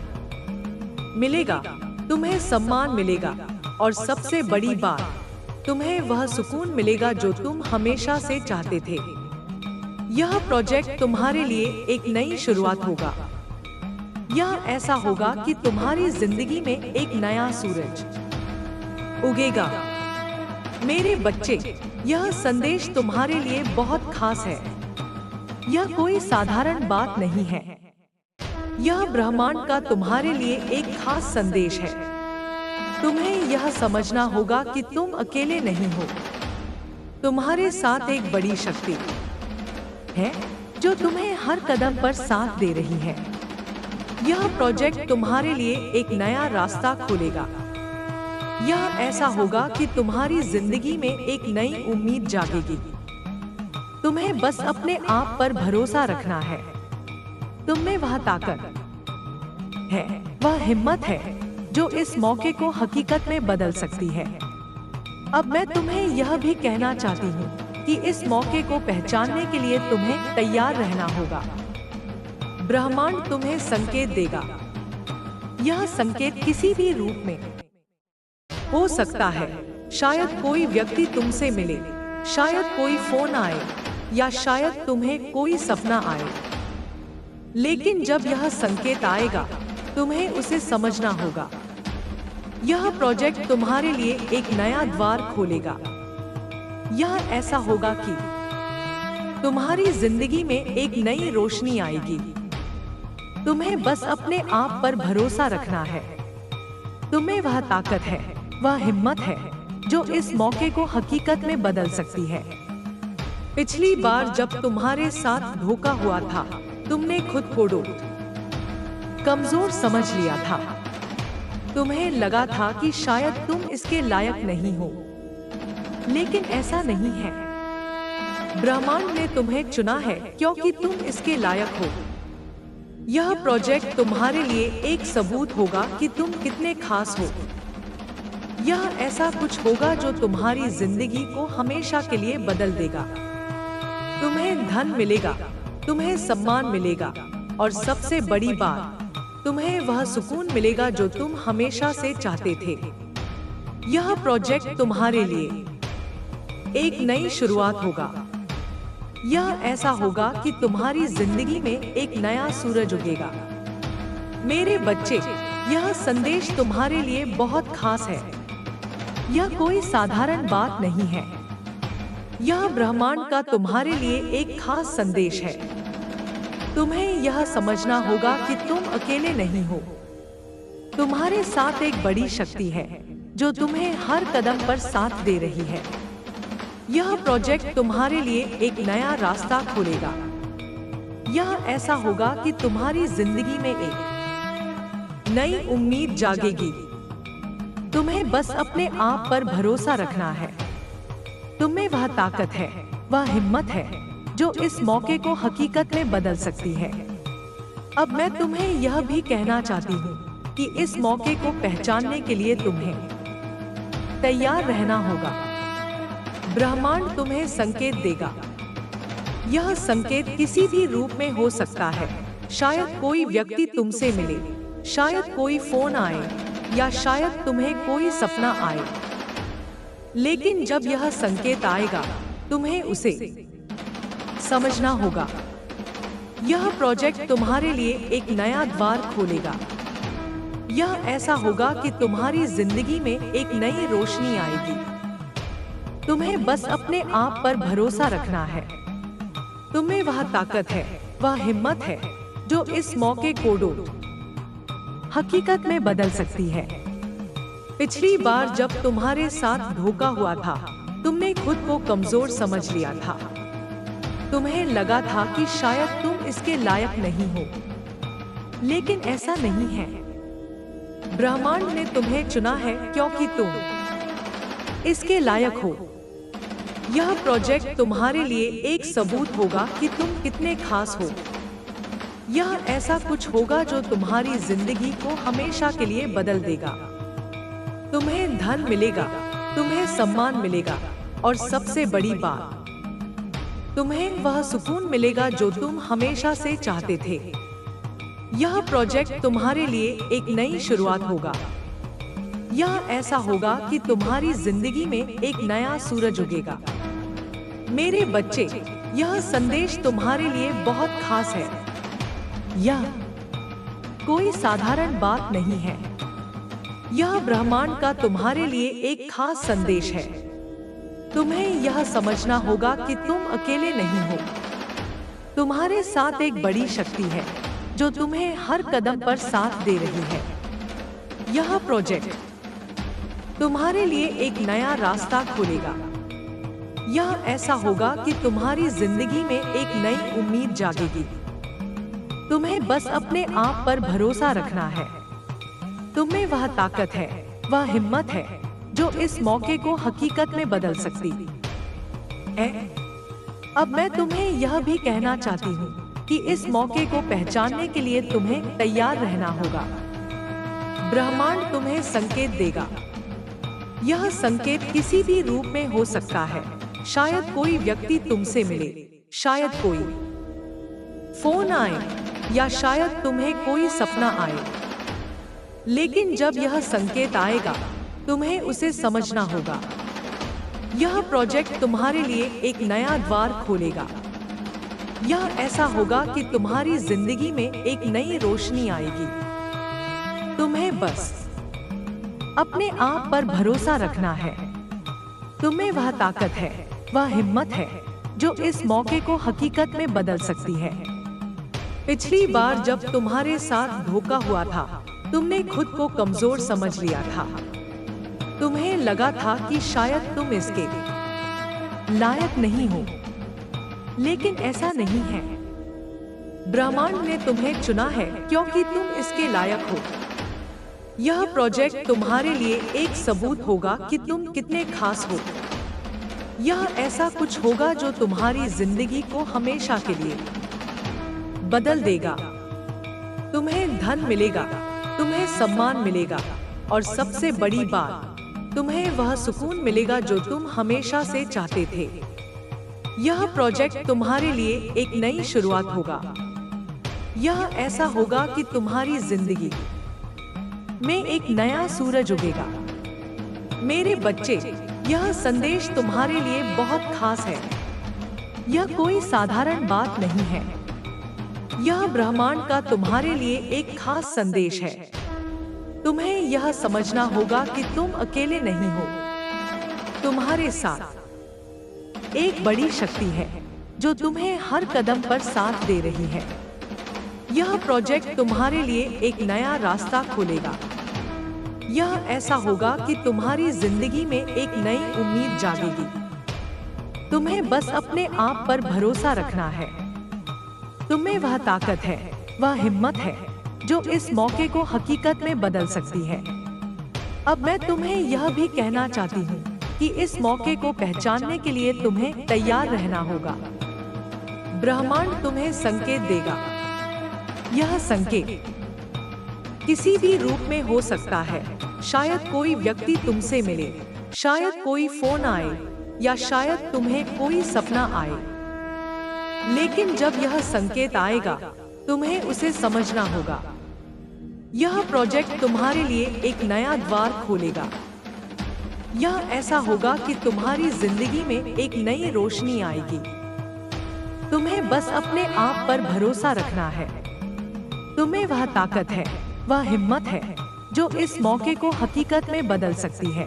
मिलेगा, तुम्हें सम्मान मिलेगा, और सबसे बड़ी बात, तुम्हें वह सुकून मिलेगा जो तुम हमेशा से चाहते थे। यह प्रोजेक्ट तुम्हारे लिए एक नई शुरुआत होगा। यह ऐसा होगा कि तुम्हारी जिंदगी में एक नया सूरज उगेगा। मेरे बच्चे, यह संदेश तुम्हारे लिए बहुत खास है। यह कोई साधारण बात नहीं है। यह ब्रह्मांड का तुम्हारे लिए एक खास संदेश है। तुम्हें यह समझना होगा कि तुम अकेले नहीं हो। तुम्हारे साथ एक बड़ी शक्ति है जो तुम्हें हर कदम पर साथ दे रही है। यह प्रोजेक्ट तुम्हारे लिए एक नया रास्ता खोलेगा। यह ऐसा होगा कि तुम्हारी जिंदगी में एक नई उम्मीद जागेगी। तुम्हें बस अपने आप पर भरोसा रखना है। तुम में वह ताकत है, वह हिम्मत है जो इस मौके को हकीकत में बदल सकती है। अब मैं तुम्हें यह भी कहना चाहती हूँ कि इस मौके को पहचानने के लिए तुम्हें तैयार रहना होगा। ब्रह्मांड तुम्हें संकेत देगा। यह संकेत किसी भी रूप में हो सकता है। शायद कोई व्यक्ति तुमसे मिले, शायद कोई फोन आए, या शायद तुम्हें कोई सपना आए। लेकिन जब यह संकेत आएगा, तुम्हें उसे समझना होगा। यह प्रोजेक्ट तुम्हारे लिए एक नया द्वार खोलेगा। यह ऐसा होगा कि तुम्हारी जिंदगी में एक नई रोशनी आएगी। तुम्हें बस अपने आप पर भरोसा रखना है। तुम्हें वह ताकत है, वह हिम्मत है जो इस मौके को हकीकत में बदल सकती है। पिछली बार जब तुम्हारे साथ धोखा हुआ था, तुमने खुद को कमजोर समझ लिया था। तुम्हें लगा था कि शायद तुम इसके लायक नहीं हो, लेकिन ऐसा नहीं है। ब्रह्मांड ने तुम्हें चुना है क्योंकि तुम इसके लायक हो। यह प्रोजेक्ट तुम्हारे लिए एक सबूत होगा कि तुम कितने खास हो। यह ऐसा कुछ होगा जो तुम्हारी जिंदगी को हमेशा के लिए बदल देगा। तुम्हें धन मिलेगा, तुम्हें सम्मान मिलेगा, और सबसे बड़ी बात, तुम्हें वह सुकून मिलेगा जो तुम हमेशा से चाहते थे। यह प्रोजेक्ट तुम्हारे लिए एक नई शुरुआत होगा। यह ऐसा होगा कि तुम्हारी जिंदगी में एक नया सूरज उगेगा। मेरे बच्चे, यह संदेश तुम्हारे लिए बहुत खास है। यह कोई साधारण बात नहीं है। यह ब्रह्मांड का तुम्हारे लिए एक खास संदेश है। तुम्हें यह समझना होगा कि तुम अकेले नहीं हो। तुम्हारे साथ एक बड़ी शक्ति है जो तुम्हें हर कदम पर साथ दे रही है। यह प्रोजेक्ट तुम्हारे लिए एक नया रास्ता खोलेगा। यह ऐसा होगा कि तुम्हारी जिंदगी में एक नई उम्मीद जागेगी। तुम्हें बस अपने आप पर भरोसा रखना है। तुम्हें वह ताकत है, वह हिम्मत है जो इस मौके को हकीकत में बदल सकती है। अब मैं तुम्हें यह भी कहना चाहती हूँ कि इस मौके को पहचानने के लिए तुम्हें तैयार रहना होगा। ब्रह्मांड तुम्हें संकेत देगा। यह संकेत किसी भी रूप में हो सकता है। शायद कोई व्यक्ति तुमसे मिले, शायद कोई फोन आए, या शायद तुम्हें कोई सपना आए। लेकिन जब यह संकेत आएगा, तुम्हें उसे समझना होगा। यह प्रोजेक्ट तुम्हारे लिए एक नया द्वार खोलेगा। यह ऐसा होगा कि तुम्हारी जिंदगी में एक नई रोशनी आएगी। तुम्हें बस अपने आप पर भरोसा रखना है। तुम्हें वह ताकत है, वह हिम्मत है जो इस मौके को हकीकत में बदल सकती है। पिछली बार जब तुम्हारे साथ धोखा हुआ था, तुमने खुद को कमजोर समझ लिया था। तुम्हें लगा था कि शायद तुम इसके लायक नहीं हो, लेकिन ऐसा नहीं है। ब्रह्मांड ने तुम्हें चुना है क्योंकि तुम इसके लायक हो। यह प्रोजेक्ट तुम्हारे लिए एक सबूत होगा कि तुम कितने खास हो। यह ऐसा कुछ होगा जो तुम्हारी जिंदगी को हमेशा के लिए बदल देगा। तुम्हें धन मिलेगा, तुम्हें सम्मान मिलेगा, और सबसे बड़ी बात, तुम्हें वह सुकून मिलेगा जो तुम हमेशा से चाहते थे। यह प्रोजेक्ट तुम्हारे लिए एक नई शुरुआत होगा। यह ऐसा होगा कि तुम्हारी जिंदगी में एक नया सूरज उगेगा। मेरे बच्चे, यह संदेश तुम्हारे लिए बहुत खास है। यह कोई साधारण बात नहीं है। यह ब्रह्मांड का तुम्हारे लिए एक खास संदेश है। तुम्हें यह समझना होगा कि तुम अकेले नहीं हो। तुम्हारे साथ एक बड़ी शक्ति है जो तुम्हें हर कदम पर साथ दे रही है। यह प्रोजेक्ट तुम्हारे लिए एक नया रास्ता खोलेगा। यह ऐसा होगा कि तुम्हारी जिंदगी में एक नई उम्मीद जागेगी। तुम्हें बस अपने आप पर भरोसा रखना है। तुम्हें वह ताकत है, वह हिम्मत है जो इस मौके को हकीकत में बदल सकती है। अब मैं तुम्हें यह भी कहना चाहती हूँ कि इस मौके को पहचानने के लिए तुम्हें तैयार रहना होगा। ब्रह्मांड तुम्हें संकेत देगा। यह संकेत किसी भी रूप में हो सकता है। शायद कोई व्यक्ति तुमसे मिले, शायद कोई फोन आए, या शायद तुम्हें कोई सपना आए। लेकिन जब यह संकेत आएगा, तुम्हें उसे समझना होगा। यह प्रोजेक्ट तुम्हारे लिए एक नया द्वार खोलेगा। यह ऐसा होगा कि तुम्हारी जिंदगी में एक नई रोशनी आएगी। तुम्हें बस अपने आप पर भरोसा रखना है। तुम्हें वह ताकत है, वह हिम्मत है जो इस मौके को हकीकत में बदल सकती है। पिछली बार जब तुम्हारे साथ धोखा हुआ था, तुमने खुद को कमजोर समझ लिया था। तुम्हें लगा था कि शायद तुम इसके लायक नहीं हो, लेकिन ऐसा नहीं है। ब्रह्मांड ने तुम्हें चुना है क्योंकि तुम इसके लायक हो। यह प्रोजेक्ट तुम्हारे लिए एक सबूत होगा कि तुम कितने खास हो। यह ऐसा कुछ होगा जो तुम्हारी जिंदगी को हमेशा के लिए बदल देगा। तुम्हें धन मिलेगा, तुम्हें सम्मान मिलेगा, और सबसे बड़ी बात, तुम्हें वह सुकून मिलेगा जो तुम हमेशा से चाहते थे। यह प्रोजेक्ट तुम्हारे लिए एक नई शुरुआत होगा। यह ऐसा होगा कि तुम्हारी जिंदगी में एक नया सूरज उगेगा। मेरे बच्चे, यह संदेश तुम्हारे लिए बहुत खास है। यह कोई साधारण बात नहीं है। यह ब्रह्मांड का तुम्हारे लिए एक खास संदेश है। तुम्हें यह समझना होगा कि तुम अकेले नहीं हो। तुम्हारे साथ एक बड़ी शक्ति है जो तुम्हें हर कदम पर साथ दे रही है। यह प्रोजेक्ट तुम्हारे लिए एक नया रास्ता खोलेगा। यह ऐसा होगा कि तुम्हारी जिंदगी में एक नई उम्मीद जागेगी। तुम्हें बस अपने आप पर भरोसा रखना है। तुम्हें वह ताकत है, वह हिम्मत है जो इस मौके को हकीकत में बदल सकती है। अब मैं तुम्हें यह भी कहना चाहती हूँ कि इस मौके को पहचानने के लिए तुम्हें तैयार रहना होगा। ब्रह्मांड तुम्हें संकेत देगा। यह संकेत किसी भी रूप में हो सकता है। शायद कोई व्यक्ति तुमसे मिले, शायद कोई फोन आए, या शायद तुम्हें कोई सपना आए। लेकिन जब यह संकेत आएगा, तुम्हें उसे समझना होगा। यह प्रोजेक्ट तुम्हारे लिए एक नया द्वार खोलेगा। यह ऐसा होगा कि तुम्हारी जिंदगी में एक नई रोशनी आएगी। तुम्हें बस अपने आप पर भरोसा रखना है। तुम्हें वह ताकत है, वह हिम्मत है जो इस मौके को हकीकत में बदल सकती है।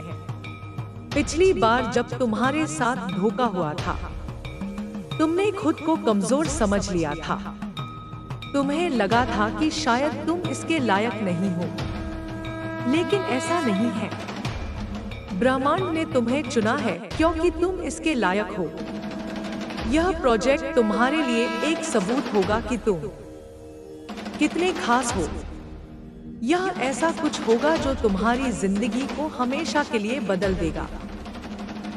पिछली बार जब तुम्हारे साथ धोखा हुआ था, तुमने खुद को कमजोर समझ लिया था। तुम्हें लगा था कि शायद तुम इसके लायक नहीं हो, लेकिन ऐसा नहीं है। ब्रह्मांड ने तुम्हें चुना है क्योंकि तुम इसके लायक हो। यह प्रोजेक्ट तुम्हारे लिए एक सबूत होगा कि तुम कितने खास हो। यह ऐसा कुछ होगा जो तुम्हारी जिंदगी को हमेशा के लिए बदल देगा।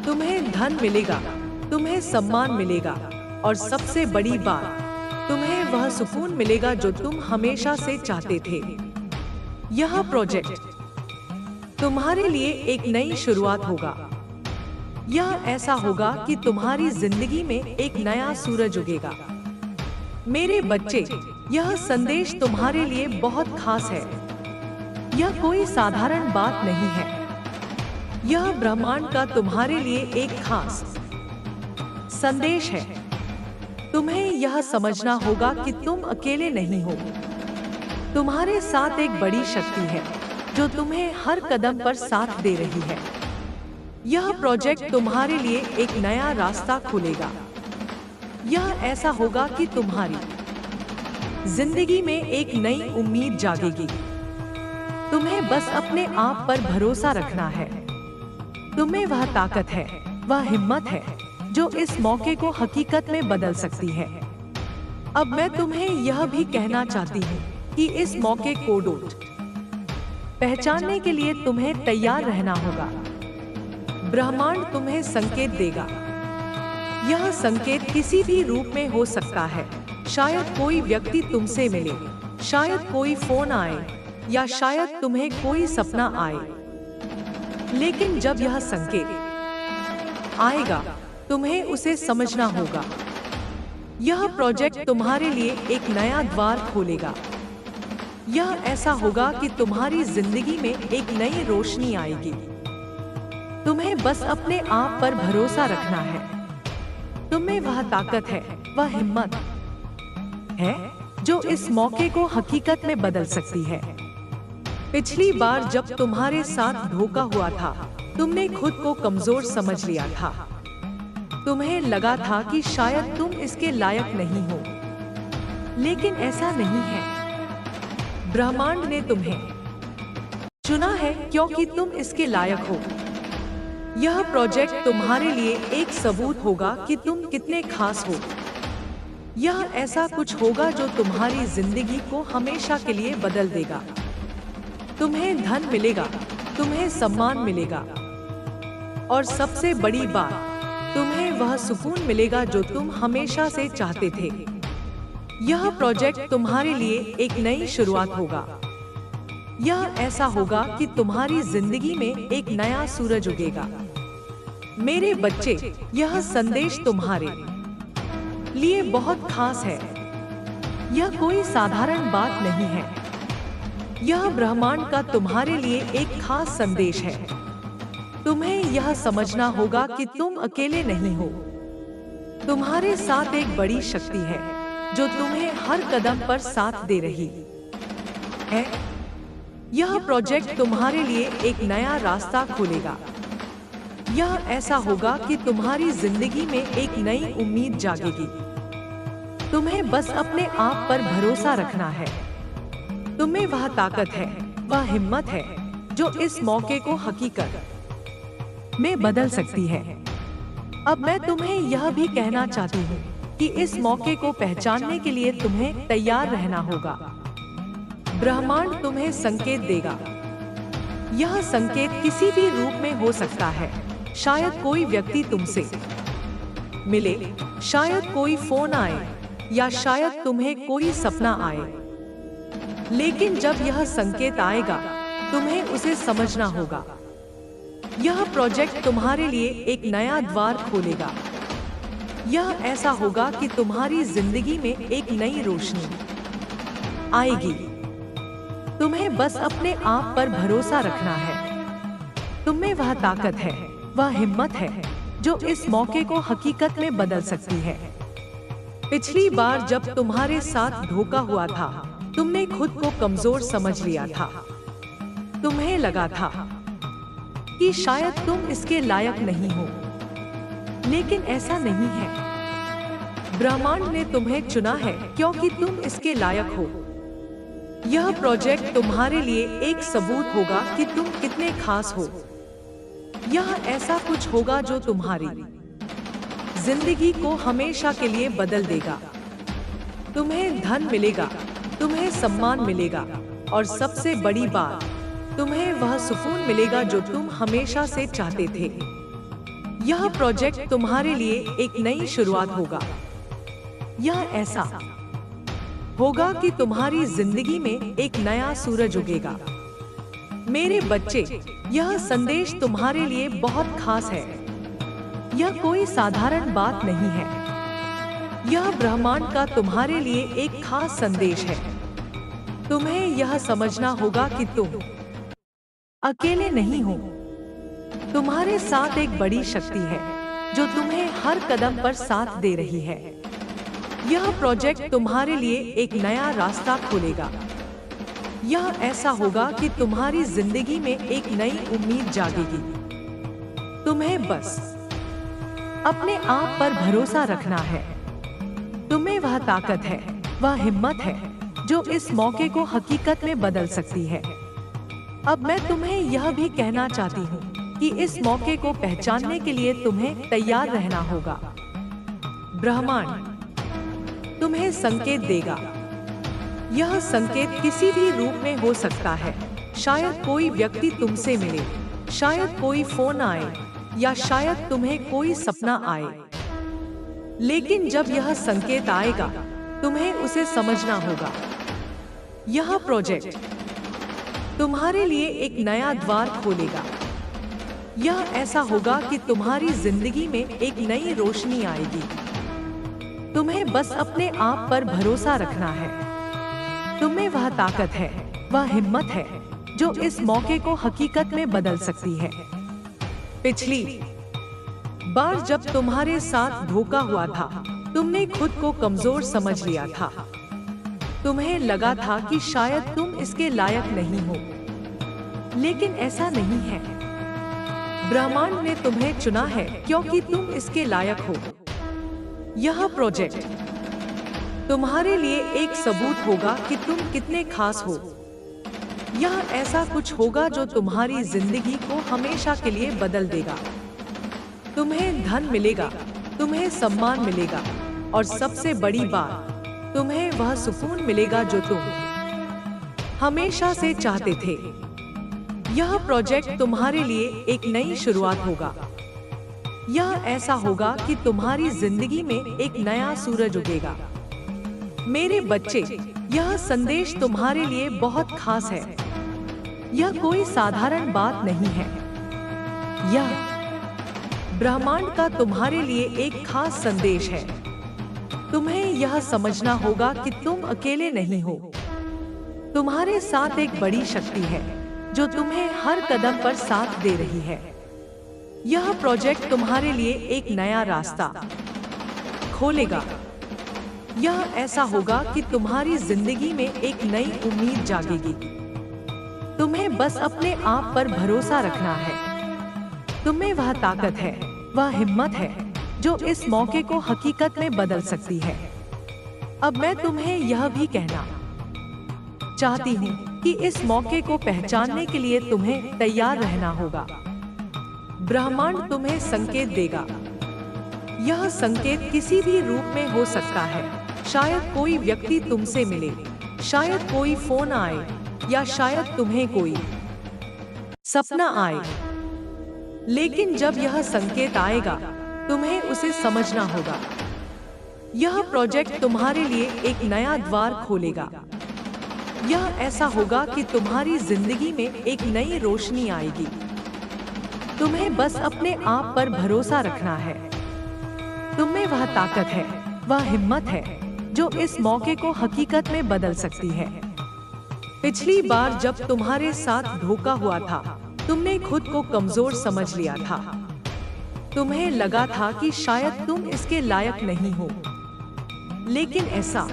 तुम्हें धन मिलेगा, तुम्हें सम्मान मिलेगा, और सबसे बड़ी बात, तुम्हें वह सुकून मिलेगा जो तुम हमेशा से चाहते थे। यह प्रोजेक्ट तुम्हारे लिए एक नई शुरुआत होगा। यह ऐसा होगा कि तुम्हारी जिंदगी में एक नया सूरज उगेगा। मेरे बच्चे, यह संदेश तुम्हारे लिए बहुत खास है। यह कोई साधारण बात नहीं है। यह ब्रह्मांड का तुम्हारे लिए एक खास संदेश है। तुम्हें यह समझना होगा कि तुम अकेले नहीं हो। तुम्हारे साथ एक बड़ी शक्ति है जो तुम्हें हर कदम पर साथ दे रही है। यह प्रोजेक्ट तुम्हारे लिए एक नया रास्ता खोलेगा। यह ऐसा होगा कि तुम्हारी जिंदगी में एक नई उम्मीद जागेगी। तुम्हें बस अपने आप पर भरोसा रखना है। तुम्हें वह ताकत है, वह हिम्मत है जो इस मौके को हकीकत में बदल सकती है। अब मैं तुम्हें यह भी कहना चाहती हूँ कि इस मौके को पहचानने के लिए तुम्हें तैयार रहना होगा। ब्रह्मांड तुम्हें संकेत देगा। यह संकेत किसी भी रूप में हो सकता है। शायद कोई व्यक्ति तुमसे मिले, शायद कोई फोन आए, या शायद तुम्हें कोई सपना आए। लेकिन जब यह संकेत आएगा, तुम्हें उसे समझना होगा। यह प्रोजेक्ट तुम्हारे लिए एक नया द्वार खोलेगा। यह ऐसा होगा कि तुम्हारी जिंदगी में एक नई रोशनी आएगी। तुम्हें बस अपने आप पर भरोसा रखना है। तुम्हें वह ताकत है, वह हिम्मत है जो इस मौके को हकीकत में बदल सकती है। पिछली बार जब तुम्हारे साथ धोखा हुआ था, तुमने खुद को कमजोर समझ लिया था। तुम्हें लगा था कि शायद तुम इसके लायक नहीं हो, लेकिन ऐसा नहीं है। ब्रह्मांड ने तुम्हें चुना है क्योंकि तुम इसके लायक हो। यह प्रोजेक्ट तुम्हारे लिए एक सबूत होगा कि तुम कितने खास हो। यह ऐसा कुछ होगा जो तुम्हारी जिंदगी को हमेशा के लिए बदल देगा। तुम्हें धन मिलेगा, तुम्हें सम्मान मिलेगा, और सबसे बड़ी बात, तुम्हें वह सुकून मिलेगा जो तुम हमेशा से चाहते थे। यह प्रोजेक्ट तुम्हारे लिए एक नई शुरुआत होगा। यह ऐसा होगा कि तुम्हारी जिंदगी में एक नया सूरज उगेगा। मेरे बच्चे, यह संदेश तुम्हारे लिए बहुत खास है। यह कोई साधारण बात नहीं है। यह ब्रह्मांड का तुम्हारे लिए एक खास संदेश है। तुम्हें यह समझना होगा कि तुम अकेले नहीं हो। तुम्हारे साथ एक बड़ी शक्ति है जो तुम्हें हर कदम पर साथ दे रही है। यह प्रोजेक्ट तुम्हारे लिए एक नया रास्ता खोलेगा। यह ऐसा होगा कि तुम्हारी जिंदगी में एक नई उम्मीद जागेगी। तुम्हें बस अपने आप पर भरोसा रखना है। तुम्हें वह ताकत है, वह हिम्मत है जो इस मौके को हकीकत में बदल सकती है। अब मैं तुम्हें यह भी कहना चाहती हूँ कि इस मौके को पहचानने के लिए तुम्हें तैयार रहना होगा। ब्रह्मांड तुम्हें संकेत देगा। यह संकेत किसी भी रूप में हो सकता है। शायद कोई व्यक्ति तुमसे मिले, शायद कोई फोन आए, या शायद तुम्हें कोई सपना आए। लेकिन जब यह संकेत आएगा, तुम्हें उसे समझना होगा। यह प्रोजेक्ट तुम्हारे लिए एक नया द्वार खोलेगा। यह ऐसा होगा कि तुम्हारी जिंदगी में एक नई रोशनी आएगी। तुम्हें बस अपने आप पर भरोसा रखना है। तुम्हें वह ताकत है, वह हिम्मत है जो इस मौके को हकीकत में बदल सकती है। पिछली बार जब तुम्हारे साथ धोखा हुआ था, तुमने खुद को कमजोर समझ लिया था। तुम्हें लगा था कि शायद तुम इसके लायक नहीं हो, लेकिन ऐसा नहीं है। ब्रह्मांड ने तुम्हें चुना है क्योंकि तुम इसके लायक हो। यह प्रोजेक्ट तुम्हारे लिए एक सबूत होगा कि तुम कितने खास हो। यह ऐसा कुछ होगा जो तुम्हारी जिंदगी को हमेशा के लिए बदल देगा। तुम्हें धन मिलेगा, तुम्हें सम्मान मिलेगा, और सबसे बड़ी बात, तुम्हें वह सुकून मिलेगा जो तुम हमेशा से चाहते थे। यह प्रोजेक्ट तुम्हारे लिए एक नई शुरुआत होगा। यह ऐसा होगा कि तुम्हारी जिंदगी में एक नया सूरज उगेगा। मेरे बच्चे, यह संदेश तुम्हारे लिए बहुत खास है। यह कोई साधारण बात नहीं है। यह ब्रह्मांड का तुम्हारे लिए एक खास संदेश है। तुम्हें यह समझना होगा कि तुम अकेले नहीं हो। तुम्हारे साथ एक बड़ी शक्ति है जो तुम्हें हर कदम पर साथ दे रही है। यह प्रोजेक्ट तुम्हारे लिए एक नया रास्ता खोलेगा। यह ऐसा होगा कि तुम्हारी जिंदगी में एक नई उम्मीद जागेगी। तुम्हें बस अपने आप पर भरोसा रखना है। तुम्हें वह ताकत है, वह हिम्मत है जो इस मौके को हकीकत में बदल सकती है। अब मैं तुम्हें यह भी कहना चाहती हूँ कि इस मौके को पहचानने के लिए तुम्हें तैयार रहना होगा। ब्रह्मांड तुम्हें संकेत देगा। यह संकेत किसी भी रूप में हो सकता है। शायद कोई व्यक्ति तुमसे मिले, शायद कोई फोन आए, या शायद तुम्हें कोई सपना आए। लेकिन जब यह संकेत आएगा, तुम्हें उसे समझना होगा। यह प्रोजेक्ट तुम्हारे लिए एक नया द्वार खोलेगा। यह ऐसा होगा कि तुम्हारी जिंदगी में एक नई रोशनी आएगी। तुम्हें बस अपने आप पर भरोसा रखना है। तुम्हें वह ताकत है, वह हिम्मत है जो इस मौके को हकीकत में बदल सकती है। पिछली बार जब तुम्हारे साथ धोखा हुआ था, तुमने खुद को कमजोर समझ लिया था। तुम्हें लगा था कि शायद तुम इसके लायक नहीं हो, लेकिन ऐसा नहीं है। ब्रह्मांड ने तुम्हें चुना है क्योंकि तुम इसके लायक हो। यह प्रोजेक्ट तुम्हारे लिए एक सबूत होगा कि तुम कितने खास हो। यह ऐसा कुछ होगा जो तुम्हारी जिंदगी को हमेशा के लिए बदल देगा। तुम्हें धन मिलेगा, तुम्हें सम्मान मिलेगा, और सबसे बड़ी बात, तुम्हें वह सुकून मिलेगा जो तुम हमेशा से चाहते थे। यह प्रोजेक्ट तुम्हारे लिए एक नई शुरुआत होगा। यह ऐसा होगा कि तुम्हारी जिंदगी में एक नया सूरज उगेगा। मेरे बच्चे, यह संदेश तुम्हारे लिए बहुत खास है। यह कोई साधारण बात नहीं है। यह ब्रह्मांड का तुम्हारे लिए एक खास संदेश है। तुम्हें यह समझना होगा कि तुम अकेले नहीं हो। तुम्हारे साथ एक बड़ी शक्ति है जो तुम्हें हर कदम पर साथ दे रही है। यह प्रोजेक्ट तुम्हारे लिए एक नया रास्ता खोलेगा। यह ऐसा होगा कि तुम्हारी जिंदगी में एक नई उम्मीद जागेगी। तुम्हें बस अपने आप पर भरोसा रखना है। तुम्हें वह ताकत है, वह हिम्मत है जो इस मौके को हकीकत में बदल सकती है। अब मैं तुम्हें यह भी कहना चाहती हूँ कि इस मौके को पहचानने के लिए तुम्हें तैयार रहना होगा। ब्रह्मांड तुम्हें संकेत देगा। यह संकेत किसी भी रूप में हो सकता है। शायद कोई व्यक्ति तुमसे मिले, शायद कोई फोन आए, या शायद तुम्हें कोई सपना आए। लेकिन जब यह संकेत आएगा, तुम्हें उसे समझना होगा। यह प्रोजेक्ट तुम्हारे लिए एक नया द्वार खोलेगा। यह ऐसा होगा कि तुम्हारी जिंदगी में एक नई रोशनी आएगी। तुम्हें बस अपने आप पर भरोसा रखना है। तुम्हें वह ताकत है, वह हिम्मत है जो इस मौके को हकीकत में बदल सकती है। पिछली बार जब तुम्हारे साथ धोखा हुआ था, तुमने खुद को कमजोर समझ लिया था। तुम्हें लगा था कि शायद तुम इसके लायक नहीं हो, लेकिन ऐसा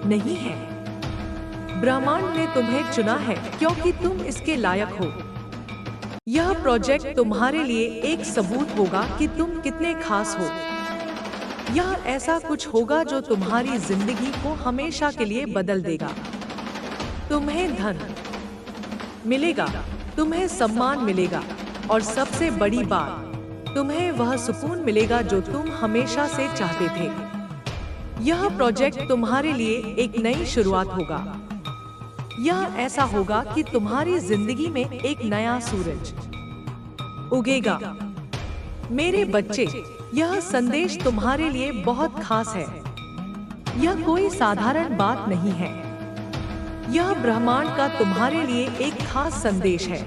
नहीं है। ब्रह्मांड ने तुम्हें चुना है क्योंकि तुम इसके लायक हो। यह प्रोजेक्ट तुम्हारे लिए एक सबूत होगा कि तुम कितने खास हो। यह ऐसा कुछ होगा जो तुम्हारी जिंदगी को हमेशा के लिए बदल देगा। तुम्हें धन मिलेगा, तुम्हें सम्मान मिलेगा, और सबसे बड़ी बात, तुम्हें वह सुकून मिलेगा जो तुम हमेशा से चाहते थे। यह प्रोजेक्ट तुम्हारे लिए एक नई शुरुआत होगा। यह ऐसा होगा कि तुम्हारी जिंदगी में एक नया सूरज उगेगा। मेरे बच्चे, यह संदेश तुम्हारे लिए बहुत खास है। यह कोई साधारण बात नहीं है। यह ब्रह्मांड का तुम्हारे लिए एक खास संदेश है।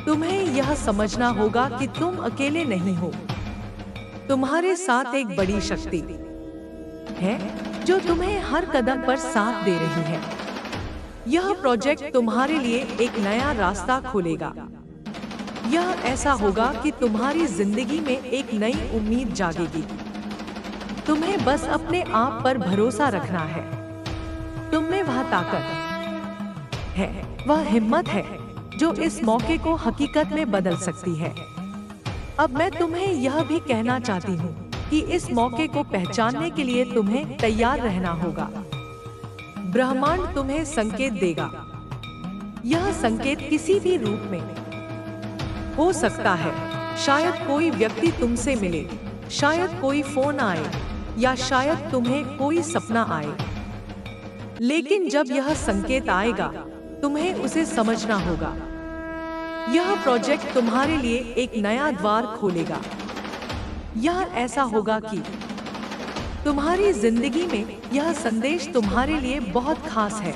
तुम्हें यह समझना होगा कि तुम अकेले नहीं हो। तुम्हारे साथ एक बड़ी शक्ति है जो तुम्हें हर कदम पर साथ दे रही है। यह प्रोजेक्ट तुम्हारे लिए एक नया रास्ता खोलेगा। यह ऐसा होगा कि तुम्हारी जिंदगी में एक नई उम्मीद जागेगी। तुम्हें बस अपने आप पर भरोसा रखना है। तुममें वह ताकत है, वह हिम्मत है जो इस मौके को हकीकत में बदल सकती है। अब मैं तुम्हें यह भी कहना चाहती हूँ कि इस मौके को पहचानने के लिए तुम्हें तैयार रहना होगा। ब्रह्मांड तुम्हें संकेत देगा। यह संकेत किसी भी रूप में हो सकता है। शायद कोई व्यक्ति तुमसे मिले, शायद कोई फोन आए, या शायद तुम्हें कोई सपना आए। लेकिन जब यह संकेत आएगा, तुम्हें उसे समझना होगा। यह प्रोजेक्ट तुम्हारे लिए एक नया द्वार खोलेगा। यह ऐसा होगा कि तुम्हारी जिंदगी में यह संदेश तुम्हारे लिए बहुत खास है।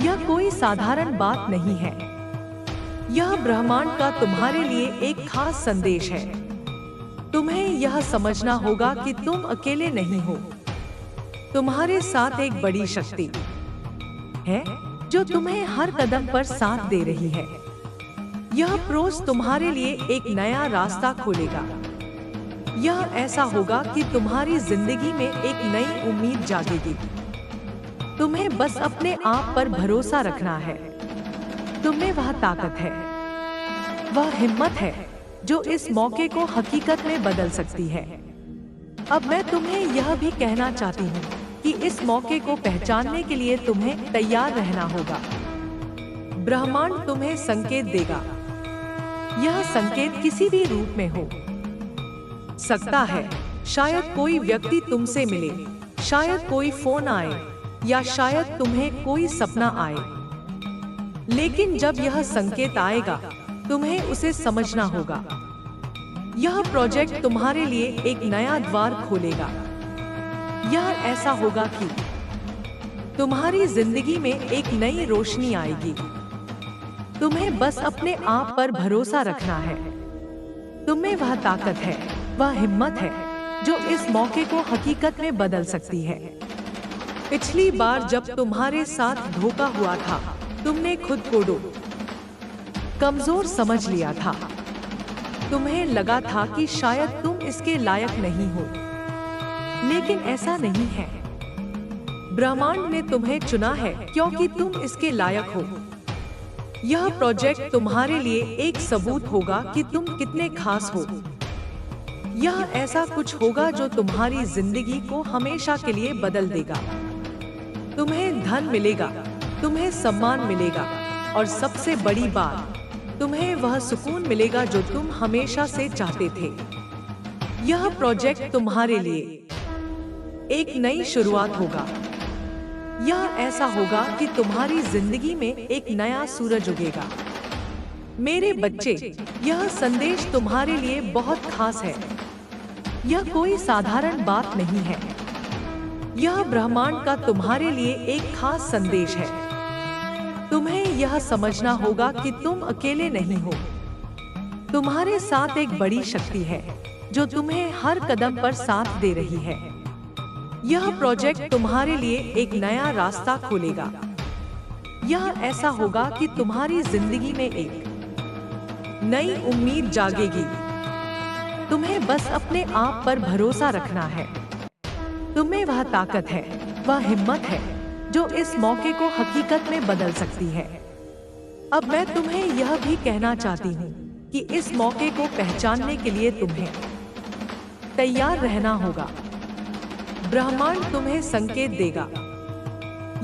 यह कोई साधारण बात नहीं है। यह ब्रह्मांड का तुम्हारे लिए एक खास संदेश है। तुम्हें यह समझना होगा कि तुम अकेले नहीं हो। तुम्हारे साथ एक बड़ी शक्ति है जो तुम्हें हर कदम पर साथ दे रही है। यह प्रोस तुम्हारे लिए एक नया रास्ता खोलेगा। यह ऐसा होगा कि तुम्हारी जिंदगी में एक नई उम्मीद जागेगी। तुम्हें बस अपने आप पर भरोसा रखना है। तुम्हें वह ताकत है, वह हिम्मत है जो इस मौके को हकीकत में बदल सकती है। अब मैं तुम्हें यह भी कहना चाहती हूँ कि इस मौके को पहचानने के लिए तुम्हें तैयार रहना होगा। ब्रह्मांड तुम्हें संकेत देगा। यह संकेत किसी भी रूप में हो सकता है। शायद कोई व्यक्ति तुमसे मिले, शायद कोई फोन आए, या शायद तुम्हें कोई सपना आए। लेकिन जब यह संकेत आएगा, तुम्हें उसे समझना होगा। यह प्रोजेक्ट तुम्हारे लिए एक नया द्वार खोलेगा। यह ऐसा होगा कि तुम्हारी जिंदगी में एक नई रोशनी आएगी। तुम्हें बस अपने आप पर भरोसा रखना है। तुम्हें वह ताकत है, वह हिम्मत है जो इस मौके को हकीकत में बदल सकती है। पिछली बार जब तुम्हारे साथ धोखा हुआ था, तुमने खुद को कमजोर समझ लिया था। तुम्हें लगा था कि शायद तुम इसके लायक नहीं हो, लेकिन ऐसा नहीं है। ब्रह्मांड ने तुम्हें चुना है क्योंकि तुम इसके लायक हो। यह प्रोजेक्ट तुम्हारे लिए एक सबूत होगा कि तुम कितने खास हो। यह ऐसा कुछ होगा जो तुम्हारी जिंदगी को हमेशा के लिए बदल देगा। तुम्हें धन मिलेगा, तुम्हें सम्मान मिलेगा और सबसे बड़ी बात, तुम्हें वह सुकून मिलेगा जो तुम हमेशा से चाहते थे। यह प्रोजेक्ट तुम्हारे लिए एक नई शुरुआत होगा। यह ऐसा होगा कि तुम्हारी जिंदगी में एक नया सूरज उगेगा। मेरे बच्चे, यह संदेश तुम्हारे लिए बहुत खास है। यह कोई साधारण बात नहीं है। यह ब्रह्मांड का तुम्हारे लिए एक खास संदेश है। तुम्हें यह समझना होगा कि तुम अकेले नहीं हो। तुम्हारे साथ एक बड़ी शक्ति है जो तुम्हें हर कदम पर साथ दे रही है। यह प्रोजेक्ट तुम्हारे लिए एक नया रास्ता खोलेगा। यह ऐसा होगा कि तुम्हारी जिंदगी में एक नई उम्मीद जागेगी। तुम्हें बस अपने आप पर भरोसा रखना है। तुम्हें वह ताकत है, वह हिम्मत है जो इस मौके को हकीकत में बदल सकती है। अब मैं तुम्हें यह भी कहना चाहती हूँ कि इस मौके को पहचानने के लिए तुम्हें तैयार रहना होगा। ब्रह्मांड तुम्हें संकेत देगा।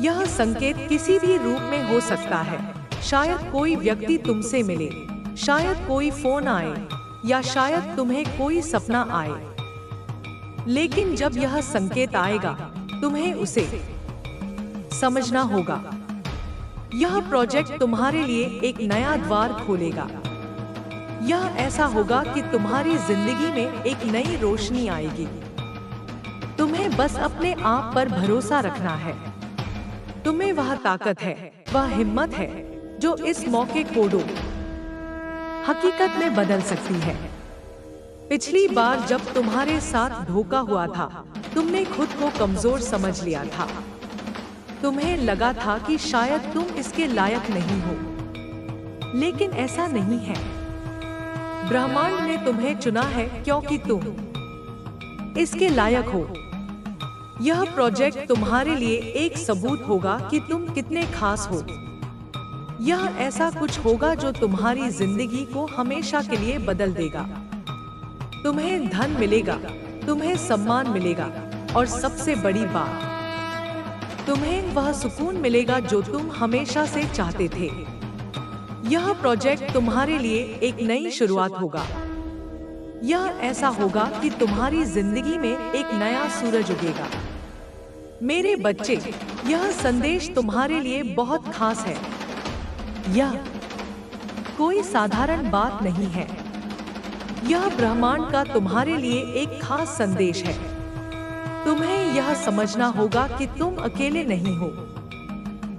यह संकेत किसी भी रूप में हो सकता है। शायद कोई व्यक्ति तुमसे मिले, शायद कोई फोन आए या शायद तुम्हें कोई सपना आए। लेकिन जब यह संकेत आएगा, तुम्हें उसे समझना होगा। यह प्रोजेक्ट तुम्हारे लिए एक नया द्वार खोलेगा। यह ऐसा होगा कि तुम्हारी जिंदगी में एक नई रोशनी आएगी। तुम्हें बस अपने आप पर भरोसा रखना है। तुम्हें वह ताकत है, वह हिम्मत है जो इस मौके को हकीकत में बदल सकती है। पिछली बार जब तुम्हारे साथ धोखा हुआ था, तुमने खुद को कमजोर समझ लिया था। तुम्हें लगा था कि शायद तुम इसके लायक नहीं हो, लेकिन ऐसा नहीं है। ब्रह्मांड ने तुम्हें चुना है क्योंकि तुम इसके लायक हो। यह प्रोजेक्ट तुम्हारे लिए एक सबूत होगा कि तुम कितने खास हो। यह ऐसा कुछ होगा जो तुम्हारी जिंदगी को हमेशा के लिए बदल देगा। तुम्हें धन मिलेगा, तुम्हें सम्मान मिलेगा और सबसे बड़ी बात, तुम्हें वह सुकून मिलेगा जो तुम हमेशा से चाहते थे। यह प्रोजेक्ट तुम्हारे लिए एक नई शुरुआत होगा। यह ऐसा होगा कि तुम्हारी जिंदगी में एक नया सूरज उगेगा। मेरे बच्चे, यह संदेश तुम्हारे लिए बहुत खास है। यह कोई साधारण बात नहीं है। यह ब्रह्मांड का तुम्हारे लिए एक खास संदेश है। तुम्हें यह समझना होगा कि तुम अकेले नहीं हो।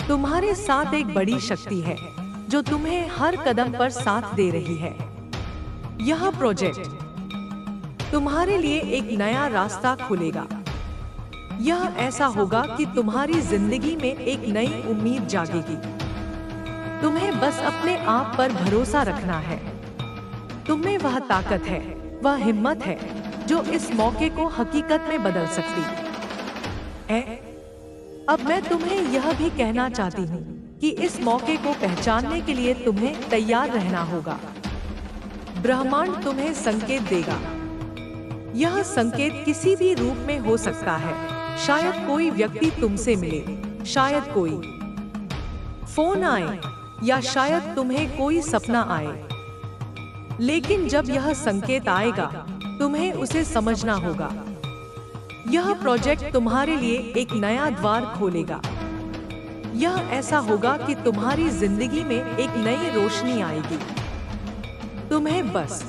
तुम्हारे साथ एक बड़ी शक्ति है जो तुम्हें हर कदम पर साथ दे रही है। यह प्रोजेक्ट तुम्हारे लिए एक नया रास्ता खोलेगा। यह ऐसा होगा कि तुम्हारी जिंदगी में एक नई उम्मीद जागेगी। तुम्हें बस अपने आप पर भरोसा रखना है। तुम्हें वह ताकत है, वह हिम्मत है जो इस मौके को हकीकत में बदल सकती है। अब मैं तुम्हें यह भी कहना चाहती हूँ कि इस मौके को पहचानने के लिए तुम्हें तैयार रहना होगा। ब्रह्मांड तुम्हें संकेत देगा। यह संकेत किसी भी रूप में हो सकता है। शायद कोई व्यक्ति तुमसे मिले, शायद कोई फोन आए या शायद तुम्हें कोई सपना आए। लेकिन जब यह संकेत आएगा, तुम्हें उसे समझना होगा। यह प्रोजेक्ट तुम्हारे लिए एक नया द्वार खोलेगा। यह ऐसा होगा कि तुम्हारी जिंदगी में एक नई रोशनी आएगी। तुम्हें बस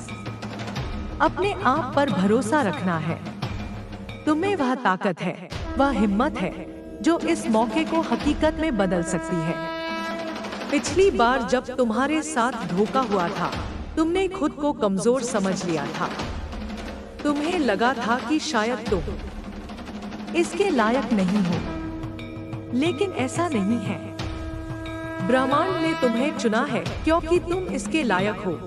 अपने आप पर भरोसा रखना है। तुम्हें वह ताकत है, वह हिम्मत है जो इस मौके को हकीकत में बदल सकती है। पिछली बार जब तुम्हारे साथ धोखा हुआ था, तुमने खुद को कमजोर समझ लिया था। तुम्हें लगा था कि शायद तुम इसके लायक नहीं हो, लेकिन ऐसा नहीं है। ब्रह्मांड ने तुम्हें चुना है क्योंकि तुम इसके लायक हो।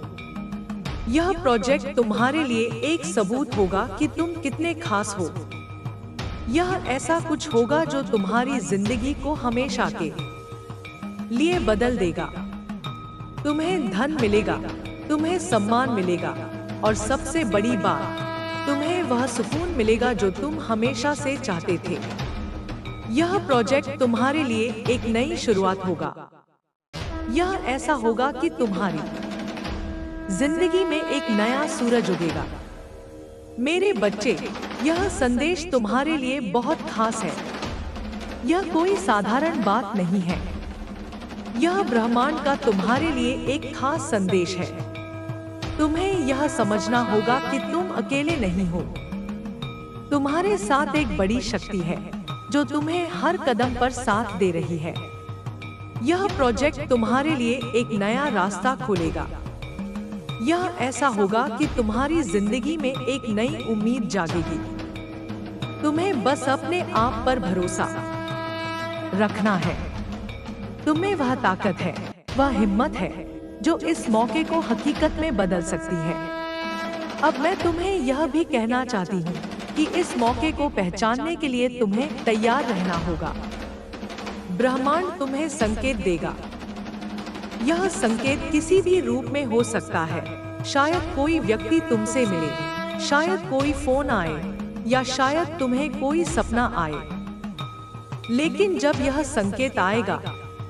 यह प्रोजेक्ट तुम्हारे लिए एक सबूत होगा कि तुम कितने खास हो। यह ऐसा कुछ होगा जो तुम्हारी जिंदगी को हमेशा के लिए बदल देगा। तुम्हें धन मिलेगा, तुम्हें सम्मान मिलेगा और सबसे बड़ी बात, तुम्हें वह सुकून मिलेगा जो तुम हमेशा से चाहते थे। यह प्रोजेक्ट तुम्हारे लिए एक नई शुरुआत होगा। यह ऐसा होगा कि तुम्हारी जिंदगी में एक नया सूरज उगेगा। मेरे बच्चे, यह संदेश तुम्हारे लिए बहुत खास है। यह कोई साधारण बात नहीं है। यह ब्रह्मांड का तुम्हारे लिए एक खास संदेश है। तुम्हें यह समझना होगा कि तुम अकेले नहीं हो। तुम्हारे साथ एक बड़ी शक्ति है जो तुम्हें हर कदम पर साथ दे रही है। यह प्रोजेक्ट तुम्हारे लिए एक नया रास्ता खोलेगा। यह ऐसा होगा कि तुम्हारी जिंदगी में एक नई उम्मीद जागेगी। तुम्हें बस अपने आप पर भरोसा रखना है। तुम्हें वह ताकत है, वह हिम्मत है जो इस मौके को हकीकत में बदल सकती है। अब मैं तुम्हें यह भी कहना चाहती हूँ कि इस मौके को पहचानने के लिए तुम्हें तैयार रहना होगा। ब्रह्मांड तुम्हें संकेत देगा। यह संकेत किसी भी रूप में हो सकता है। शायद कोई व्यक्ति तुमसे मिले, शायद कोई फोन आए या शायद तुम्हें कोई सपना आए। लेकिन जब यह संकेत आएगा,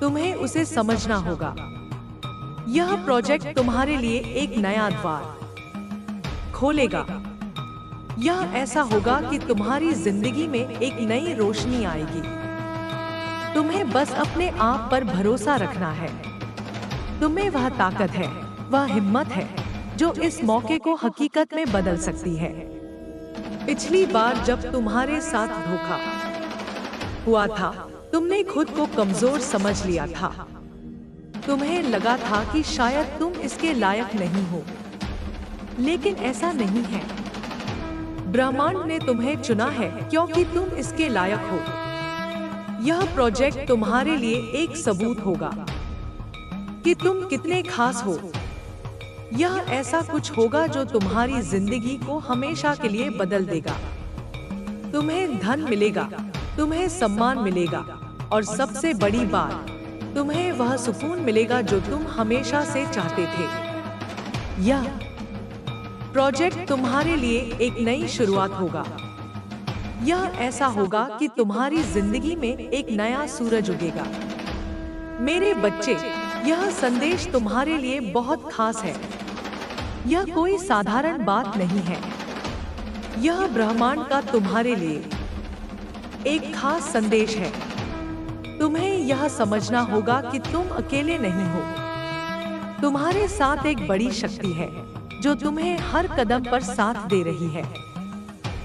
तुम्हें उसे समझना होगा। यह प्रोजेक्ट तुम्हारे लिए एक नया द्वार खोलेगा। यह ऐसा होगा कि तुम्हारी जिंदगी में एक नई रोशनी आएगी। तुम्हें बस अपने आप पर भरोसा रखना है। तुम्हें वह ताकत है, वह हिम्मत है जो इस मौके को हकीकत में बदल सकती है। पिछली बार जब तुम्हारे साथ धोखा हुआ था, तुमने खुद को कमजोर समझ लिया था। तुम्हें लगा था कि शायद तुम इसके लायक नहीं हो, लेकिन ऐसा नहीं है। ब्रह्मांड ने तुम्हें चुना है क्योंकि तुम इसके लायक हो। यह प्रोजेक्ट तुम्हारे लिए एक सबूत होगा कि तुम कितने खास हो। यह ऐसा कुछ होगा जो तुम्हारी जिंदगी को हमेशा के लिए बदल देगा। तुम्हें धन मिलेगा, तुम्हें सम्मान मिलेगा और सबसे बड़ी बात, तुम्हें वह सुकून मिलेगा जो तुम हमेशा से चाहते थे। यह प्रोजेक्ट तुम्हारे लिए एक नई शुरुआत होगा। यह ऐसा होगा कि तुम्हारी जिंदगी में एक नया सूरज उगेगा। मेरे बच्चे, यह संदेश तुम्हारे लिए बहुत खास है। यह कोई साधारण बात नहीं है। यह ब्रह्मांड का तुम्हारे लिए एक खास संदेश है। तुम्हें यह समझना होगा कि तुम अकेले नहीं हो। तुम्हारे साथ एक बड़ी शक्ति है जो तुम्हें हर कदम पर साथ दे रही है।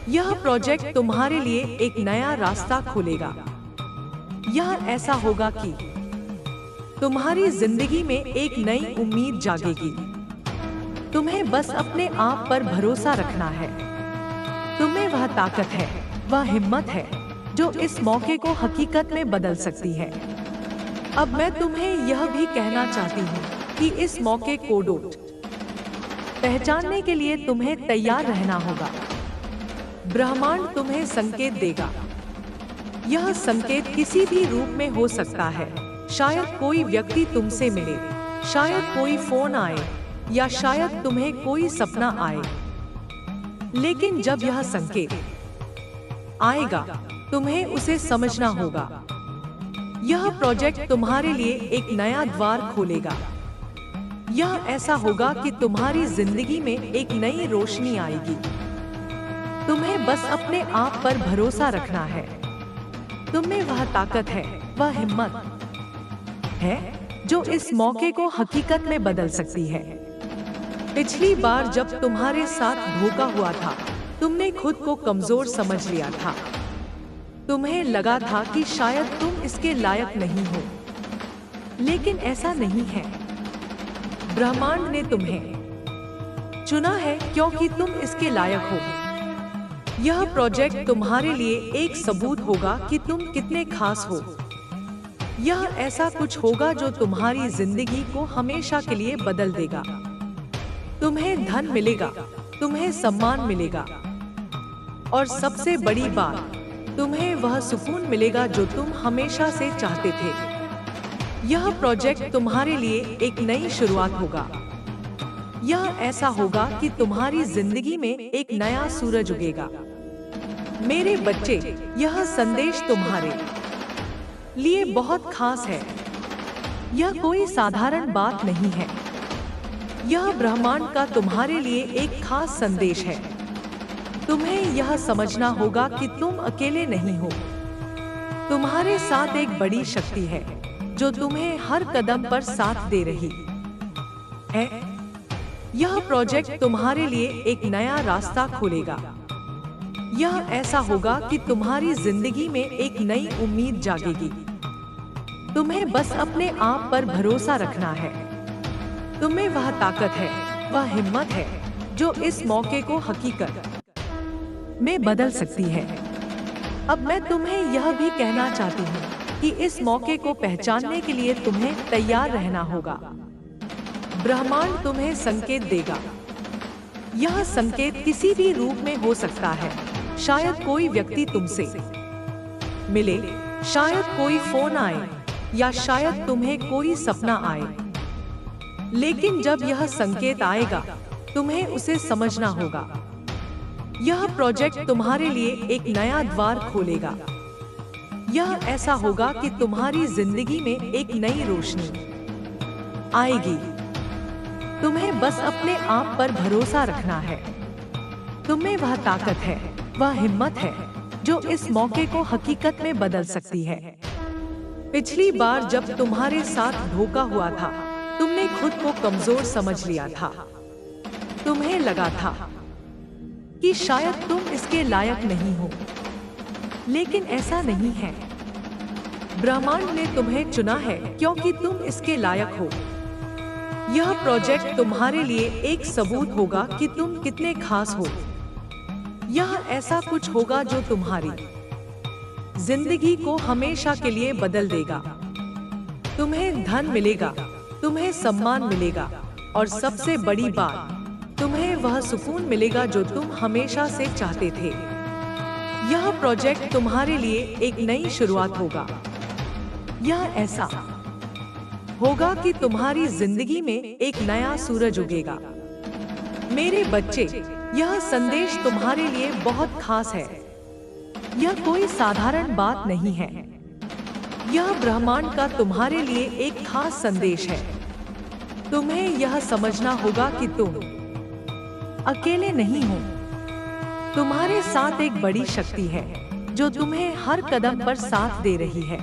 यह प्रोजेक्ट तुम्हारे लिए एक नया रास्ता खोलेगा। यह ऐसा होगा कि तुम्हारी जिंदगी में एक नई उम्मीद जागेगी। तुम्हें बस अपने आप पर भरोसा रखना है। तुम्हें वह ताकत है, वह हिम्मत है जो इस मौके को हकीकत में बदल सकती है। अब मैं तुम्हें यह भी कहना चाहती हूँ कि इस मौके को पहचानने के लिए तुम्हें तैयार रहना होगा। ब्रह्मांड तुम्हें संकेत देगा। यह संकेत किसी भी रूप में हो सकता है। शायद कोई व्यक्ति तुमसे मिले, शायद कोई फोन आए या शायद तुम्हें कोई सपना आए। लेकिन जब यह संकेत आएगा, तुम्हें उसे समझना होगा। यह प्रोजेक्ट तुम्हारे लिए एक नया द्वार खोलेगा। यह ऐसा होगा कि तुम्हारी जिंदगी में एक नई रोशनी आएगी। तुम्हें बस अपने आप पर भरोसा रखना है। तुम्हें वह ताकत है, वह हिम्मत है जो इस मौके को हकीकत में बदल सकती है। पिछली बार जब तुम्हारे साथ धोखा हुआ था, तुमने खुद को कमजोर समझ लिया था। तुम्हें लगा था कि शायद तुम इसके लायक नहीं हो, लेकिन ऐसा नहीं है। ब्रह्मांड ने तुम्हें चुना है क्योंकि तुम इसके लायक हो। यह प्रोजेक्ट तुम्हारे लिए एक सबूत होगा कि तुम कितने खास हो। यह ऐसा कुछ होगा जो तुम्हारी जिंदगी को हमेशा के लिए बदल देगा। तुम्हें धन मिलेगा, तुम्हें सम्मान मिलेगा और सबसे बड़ी बात, तुम्हें वह सुकून मिलेगा जो तुम हमेशा से चाहते थे। यह प्रोजेक्ट तुम्हारे लिए एक नई शुरुआत होगा। यह ऐसा होगा कि तुम्हारी जिंदगी में एक नया सूरज उगेगा। मेरे बच्चे, यह संदेश तुम्हारे लिए बहुत खास है। यह कोई साधारण बात नहीं है। यह ब्रह्मांड का तुम्हारे लिए एक खास संदेश है। तुम्हें यह समझना होगा कि तुम अकेले नहीं हो। तुम्हारे साथ एक बड़ी शक्ति है जो तुम्हें हर कदम पर साथ दे रही है। यह प्रोजेक्ट तुम्हारे लिए एक नया रास्ता खोलेगा। यह ऐसा होगा कि तुम्हारी जिंदगी में एक नई उम्मीद जागेगी। तुम्हें बस अपने आप पर भरोसा रखना है। तुम्हें वह ताकत है, वह हिम्मत है जो इस मौके को हकीकत में बदल सकती है। अब मैं तुम्हें यह भी कहना चाहती हूँ कि इस मौके को पहचानने के लिए तुम्हें तैयार रहना होगा। ब्रह्मांड तुम्हें संकेत देगा। यह संकेत किसी भी रूप में हो सकता है। शायद कोई व्यक्ति तुमसे मिले, शायद कोई फोन आए, या शायद तुम्हें कोई सपना आए। लेकिन जब यह संकेत आएगा, तुम्हें उसे समझना होगा। यह प्रोजेक्ट तुम्हारे लिए एक नया द्वार खोलेगा। यह ऐसा होगा कि तुम्हारी जिंदगी में एक नई रोशनी आएगी। तुम्हें बस अपने आप पर भरोसा रखना है। तुम्हें वह ताकत है, वह हिम्मत है जो इस मौके को हकीकत में बदल सकती है। पिछली बार जब तुम्हारे साथ धोखा हुआ था, तुमने खुद को कमजोर समझ लिया था। तुम्हें लगा था कि शायद तुम इसके लायक नहीं हो, लेकिन ऐसा नहीं है। ब्रह्मांड ने तुम्हें चुना है क्योंकि तुम इसके लायक हो। यह प्रोजेक्ट तुम्हारे लिए एक सबूत होगा कि तुम कितने खास हो। यह ऐसा कुछ होगा जो तुम्हारी जिंदगी को हमेशा के लिए बदल देगा। तुम्हें धन मिलेगा, तुम्हें सम्मान मिलेगा, और सबसे बड़ी बात, तुम्हें वह सुकून मिलेगा जो तुम हमेशा से चाहते थे। यह प्रोजेक्ट तुम्हारे लिए एक नई शुरुआत होगा। यह ऐसा होगा कि तुम्हारी जिंदगी में एक नया सूरज उगेगा। मेरे बच्चे, यह संदेश तुम्हारे लिए बहुत खास है। यह कोई साधारण बात नहीं है। यह ब्रह्मांड का तुम्हारे लिए एक खास संदेश है। तुम्हें यह समझना होगा कि तुम अकेले नहीं हो। तुम्हारे साथ एक बड़ी शक्ति है जो तुम्हें हर कदम पर साथ दे रही है।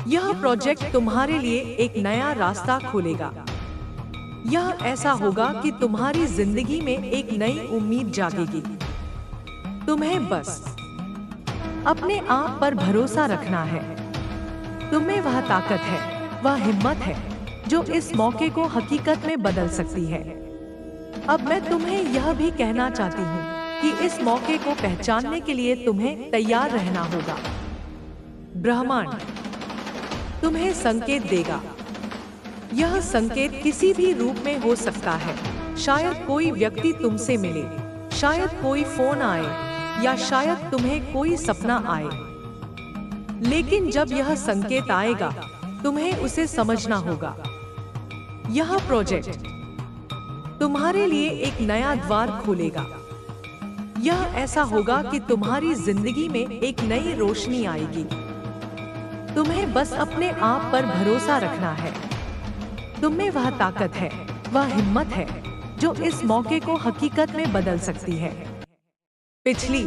यह प्रोजेक्ट तुम्हारे लिए एक नया रास्ता खोलेगा। यह ऐसा होगा कि तुम्हारी जिंदगी में एक नई उम्मीद जागेगी। तुम्हें बस अपने आप पर भरोसा रखना है। तुम्हें वह ताकत है, वह हिम्मत है जो इस मौके को हकीकत में बदल सकती है। अब मैं तुम्हें यह भी कहना चाहती हूँ कि इस मौके को पहचानने के लिए तुम्हें तैयार रहना होगा। ब्रह्मांड तुम्हें संकेत देगा। यह संकेत किसी भी रूप में हो सकता है। शायद कोई व्यक्ति तुमसे मिले, शायद कोई फोन आए, या शायद तुम्हें कोई सपना आए। लेकिन जब यह संकेत आएगा, तुम्हें उसे समझना होगा। यह प्रोजेक्ट तुम्हारे लिए एक नया द्वार खोलेगा। यह ऐसा होगा कि तुम्हारी जिंदगी में एक नई रोशनी आएगी। तुम्हें बस अपने आप पर भरोसा रखना है। तुम्हें वह ताकत है, वह हिम्मत है जो इस मौके को हकीकत में बदल सकती है। पिछली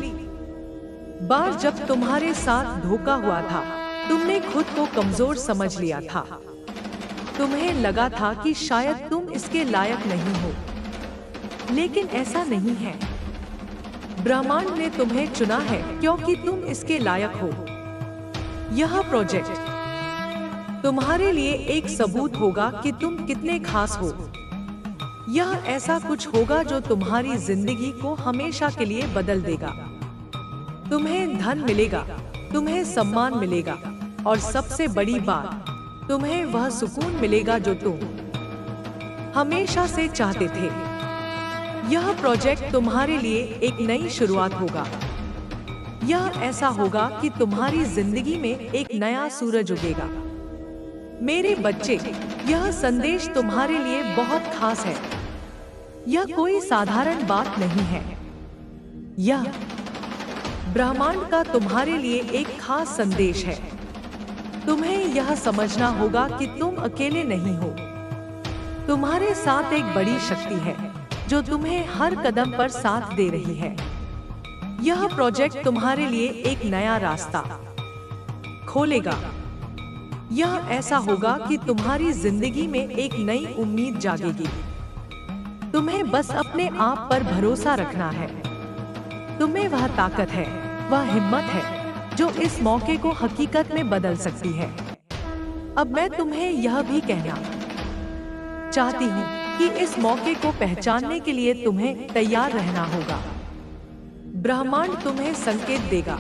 बार जब तुम्हारे साथ धोखा हुआ था, तुमने खुद को कमजोर समझ लिया था। तुम्हें लगा था कि शायद तुम इसके लायक नहीं हो, लेकिन ऐसा नहीं है। ब्रह्मांड ने तुम्हें चुना है क्योंकि तुम इसके लायक हो। यह प्रोजेक्ट तुम्हारे लिए एक सबूत होगा कि तुम कितने खास हो। यह ऐसा कुछ होगा जो तुम्हारी जिंदगी को हमेशा के लिए बदल देगा। तुम्हें धन मिलेगा, तुम्हें सम्मान मिलेगा, और सबसे बड़ी बात, तुम्हें वह सुकून मिलेगा जो तुम हमेशा से चाहते थे। यह प्रोजेक्ट तुम्हारे लिए एक नई शुरुआत होगा। यह ऐसा होगा कि तुम्हारी जिंदगी में एक नया सूरज उगेगा। मेरे बच्चे, यह संदेश तुम्हारे लिए बहुत खास है। यह कोई साधारण बात नहीं है। यह ब्रह्मांड का तुम्हारे लिए एक खास संदेश है। तुम्हें यह समझना होगा कि तुम अकेले नहीं हो। तुम्हारे साथ एक बड़ी शक्ति है जो तुम्हें हर कदम पर साथ दे रही है। यह प्रोजेक्ट तुम्हारे लिए एक नया रास्ता खोलेगा। यह ऐसा होगा कि तुम्हारी जिंदगी में एक नई उम्मीद जागेगी। तुम्हें बस अपने आप पर भरोसा रखना है। तुम्हें वह ताकत है, वह हिम्मत है जो इस मौके को हकीकत में बदल सकती है। अब मैं तुम्हें यह भी कहना चाहती हूँ कि इस मौके को पहचानने के लिए तुम्हें तैयार रहना होगा। ब्रह्मांड तुम्हें संकेत देगा।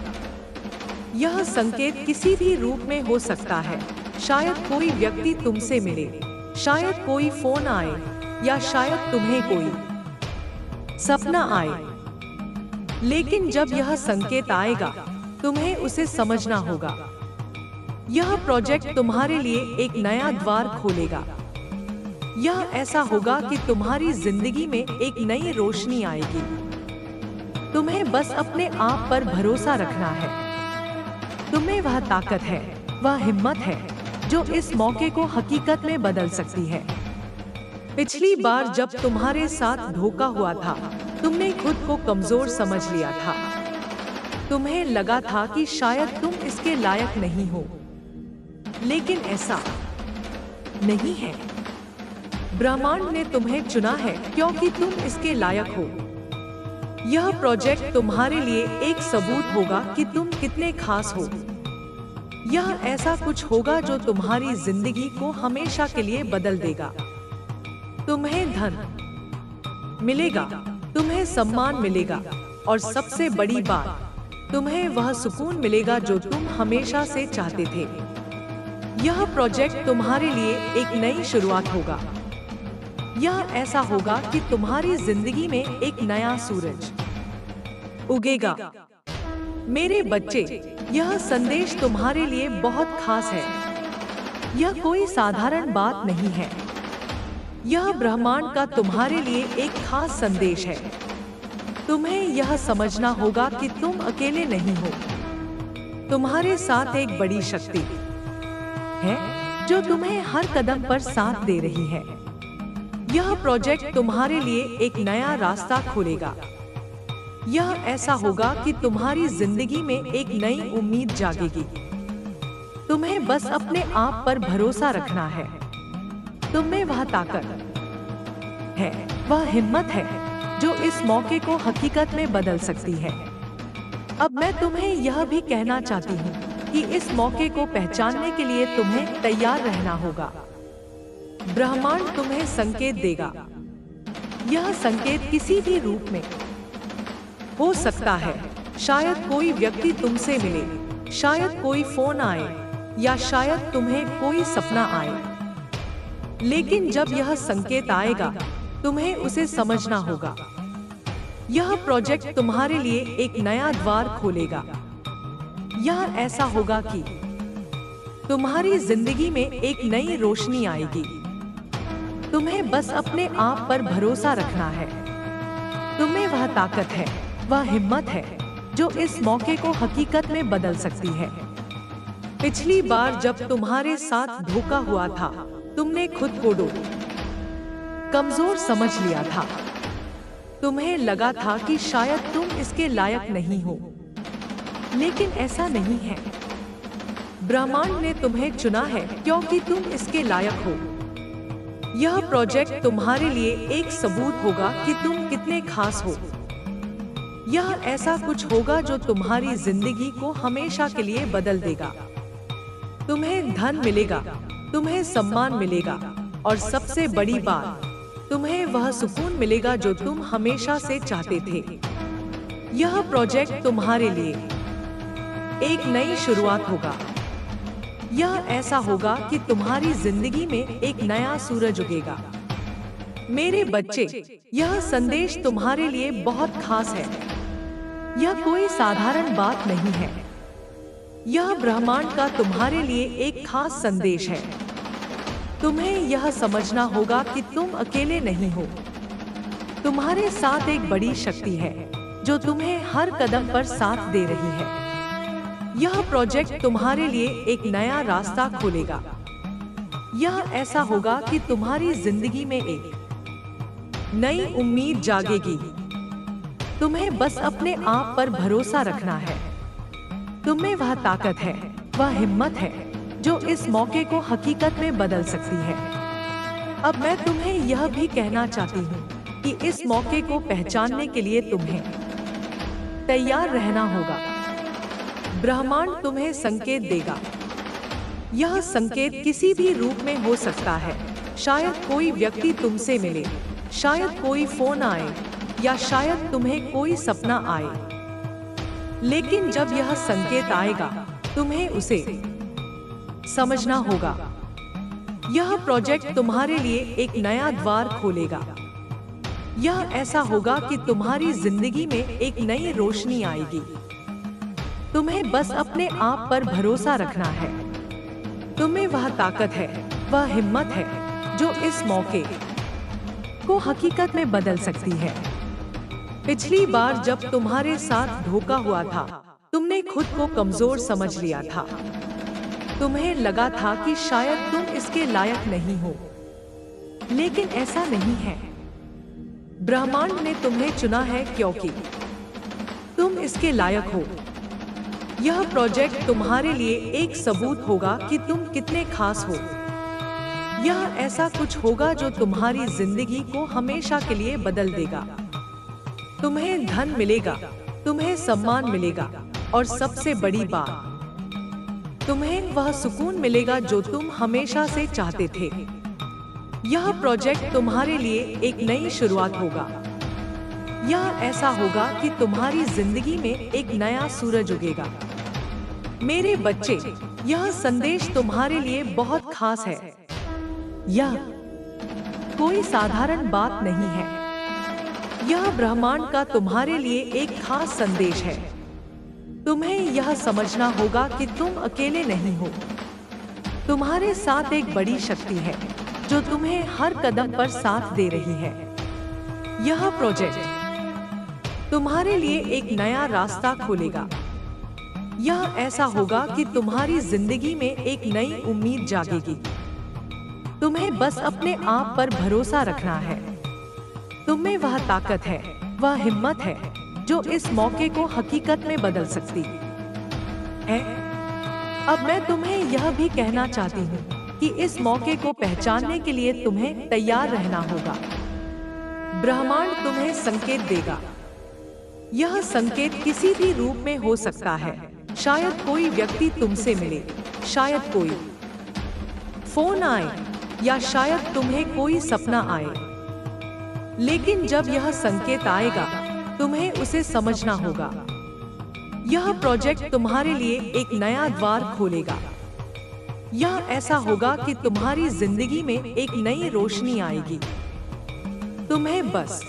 यह संकेत किसी भी रूप में हो सकता है। शायद कोई व्यक्ति तुमसे मिले, शायद कोई फोन आए, या शायद तुम्हें कोई सपना आए। लेकिन जब यह संकेत आएगा, तुम्हें उसे समझना होगा। यह प्रोजेक्ट तुम्हारे लिए एक नया द्वार खोलेगा। यह ऐसा होगा कि तुम्हारी जिंदगी में एक नई रोशनी आएगी। तुम्हें बस अपने आप पर भरोसा रखना है। तुम्हें वह ताकत है, वह हिम्मत है जो इस मौके को हकीकत में बदल सकती है। पिछली बार जब तुम्हारे साथ धोखा हुआ था, तुमने खुद को कमजोर समझ लिया था। तुम्हें लगा था कि शायद तुम इसके लायक नहीं हो, लेकिन ऐसा नहीं है। ब्रह्मांड ने तुम्हें चुना है क्योंकि तुम इसके लायक हो। यह प्रोजेक्ट तुम्हारे लिए एक सबूत होगा कि तुम कितने खास हो। यह ऐसा कुछ होगा जो तुम्हारी जिंदगी को हमेशा के लिए बदल देगा। तुम्हें धन मिलेगा, तुम्हें सम्मान मिलेगा, और सबसे बड़ी बात, तुम्हें वह सुकून मिलेगा जो तुम हमेशा से चाहते थे। यह प्रोजेक्ट तुम्हारे लिए एक नई शुरुआत होगा। यह ऐसा होगा कि तुम्हारी जिंदगी में एक नया सूरज उगेगा। मेरे बच्चे, यह संदेश तुम्हारे लिए बहुत खास है। यह कोई साधारण बात नहीं है। यह ब्रह्मांड का तुम्हारे लिए एक खास संदेश है। तुम्हें यह समझना होगा कि तुम अकेले नहीं हो। तुम्हारे साथ एक बड़ी शक्ति है जो तुम्हें हर कदम पर साथ दे रही है। यह प्रोजेक्ट तुम्हारे लिए एक नया रास्ता खोलेगा। यह ऐसा होगा कि तुम्हारी जिंदगी में एक नई उम्मीद जागेगी। तुम्हें बस अपने आप पर भरोसा रखना है। तुम्हें वह ताकत है, वह हिम्मत है जो इस मौके को हकीकत में बदल सकती है। अब मैं तुम्हें यह भी कहना चाहती हूँ कि इस मौके को पहचानने के लिए तुम्हें तैयार रहना होगा। ब्रह्मांड तुम्हें संकेत देगा। यह संकेत किसी भी रूप में हो सकता है। शायद कोई व्यक्ति तुमसे मिले, शायद कोई फोन आए, या शायद तुम्हें कोई सपना आए। लेकिन जब यह संकेत आएगा, तुम्हें उसे समझना होगा। यह प्रोजेक्ट तुम्हारे लिए एक नया द्वार खोलेगा। यह ऐसा होगा कि तुम्हारी जिंदगी में एक नई रोशनी आएगी। तुम्हें बस अपने आप पर भरोसा रखना है। तुम्हें वह ताकत है, वह हिम्मत है जो इस मौके को हकीकत में बदल सकती है। पिछली बार जब तुम्हारे साथ धोखा हुआ था, तुमने खुद को कमजोर समझ लिया था। तुम्हें लगा था कि शायद तुम इसके लायक नहीं हो, लेकिन ऐसा नहीं है। ब्रह्मांड ने तुम्हें चुना है क्योंकि तुम इसके लायक हो। यह प्रोजेक्ट तुम्हारे लिए एक सबूत होगा कि तुम कितने खास हो। यह ऐसा कुछ होगा जो तुम्हारी जिंदगी को हमेशा के लिए बदल देगा। तुम्हें धन मिलेगा, तुम्हें सम्मान मिलेगा, और सबसे बड़ी बात, तुम्हें वह सुकून मिलेगा जो तुम हमेशा से चाहते थे। यह प्रोजेक्ट तुम्हारे लिए एक नई शुरुआत होगा। यह ऐसा होगा कि तुम्हारी जिंदगी में एक नया सूरज उगेगा। मेरे बच्चे, यह संदेश तुम्हारे लिए बहुत खास है। यह कोई साधारण बात नहीं है। यह ब्रह्मांड का तुम्हारे लिए एक खास संदेश है। तुम्हें यह समझना होगा कि तुम अकेले नहीं हो। तुम्हारे साथ एक बड़ी शक्ति है जो तुम्हें हर कदम पर साथ दे रही है। यह प्रोजेक्ट तुम्हारे लिए एक नया रास्ता खोलेगा। यह ऐसा होगा कि तुम्हारी जिंदगी में एक नई उम्मीद जागेगी। तुम्हें बस अपने आप पर भरोसा रखना है। तुम्हें वह ताकत है, वह हिम्मत है जो इस मौके को हकीकत में बदल सकती है। अब मैं तुम्हें यह भी कहना चाहती हूँ कि इस मौके को पहचानने के लिए तुम्हें तैयार रहना होगा। ब्रह्मांड तुम्हें संकेत देगा। यह संकेत किसी भी रूप में हो सकता है। शायद कोई व्यक्ति तुमसे मिले, शायद कोई फोन आए, या शायद तुम्हें कोई सपना आए। लेकिन जब यह संकेत आएगा, तुम्हें उसे समझना होगा। यह प्रोजेक्ट तुम्हारे लिए एक नया द्वार खोलेगा। यह ऐसा होगा कि तुम्हारी जिंदगी में एक नई रोशनी आएगी। तुम्हें बस अपने आप पर भरोसा रखना है। तुम्हें वह ताकत है, वह हिम्मत है जो इस मौके को हकीकत में बदल सकती है। पिछली बार जब तुम्हारे साथ धोखा हुआ था, तुमने खुद को कमजोर समझ लिया था। तुम्हें लगा था कि शायद तुम इसके लायक नहीं हो, लेकिन ऐसा नहीं है। ब्रह्मांड ने तुम्हें चुना है क्योंकि तुम इसके लायक हो। यह प्रोजेक्ट तुम्हारे लिए एक सबूत होगा कि तुम कितने खास हो। यह ऐसा कुछ होगा जो तुम्हारी जिंदगी को हमेशा के लिए बदल देगा। तुम्हें धन मिलेगा, तुम्हें सम्मान मिलेगा, और सबसे बड़ी बात, तुम्हें वह सुकून मिलेगा जो तुम हमेशा से चाहते थे। यह प्रोजेक्ट तुम्हारे लिए एक नई शुरुआत होगा। यह ऐसा होगा कि तुम्हारी जिंदगी में एक नया सूरज उगेगा। मेरे बच्चे, यह संदेश तुम्हारे लिए बहुत खास है। यह कोई साधारण बात नहीं है। यह ब्रह्मांड का तुम्हारे लिए एक खास संदेश है। तुम्हें यह समझना होगा कि तुम अकेले नहीं हो। तुम्हारे साथ एक बड़ी शक्ति है जो तुम्हें हर कदम पर साथ दे रही है। यह प्रोजेक्ट तुम्हारे लिए एक नया रास्ता खोलेगा। यह ऐसा होगा कि तुम्हारी जिंदगी में एक नई उम्मीद जागेगी। तुम्हें बस अपने आप पर भरोसा रखना है। तुम्हें वह ताकत है, वह हिम्मत है जो इस मौके को हकीकत में बदल सकती है। अब मैं तुम्हें यह भी कहना चाहती हूँ कि इस मौके को पहचानने के लिए तुम्हें तैयार रहना होगा। ब्रह्मांड तुम्हें संकेत देगा। यह संकेत किसी भी रूप में हो सकता है। शायद कोई व्यक्ति तुमसे मिले, शायद कोई फोन आए, या शायद तुम्हें कोई सपना आए। लेकिन जब यह संकेत आएगा, तुम्हें उसे समझना होगा। यह प्रोजेक्ट तुम्हारे लिए एक नया द्वार खोलेगा। यह ऐसा होगा कि तुम्हारी जिंदगी में एक नई रोशनी आएगी। तुम्हें बस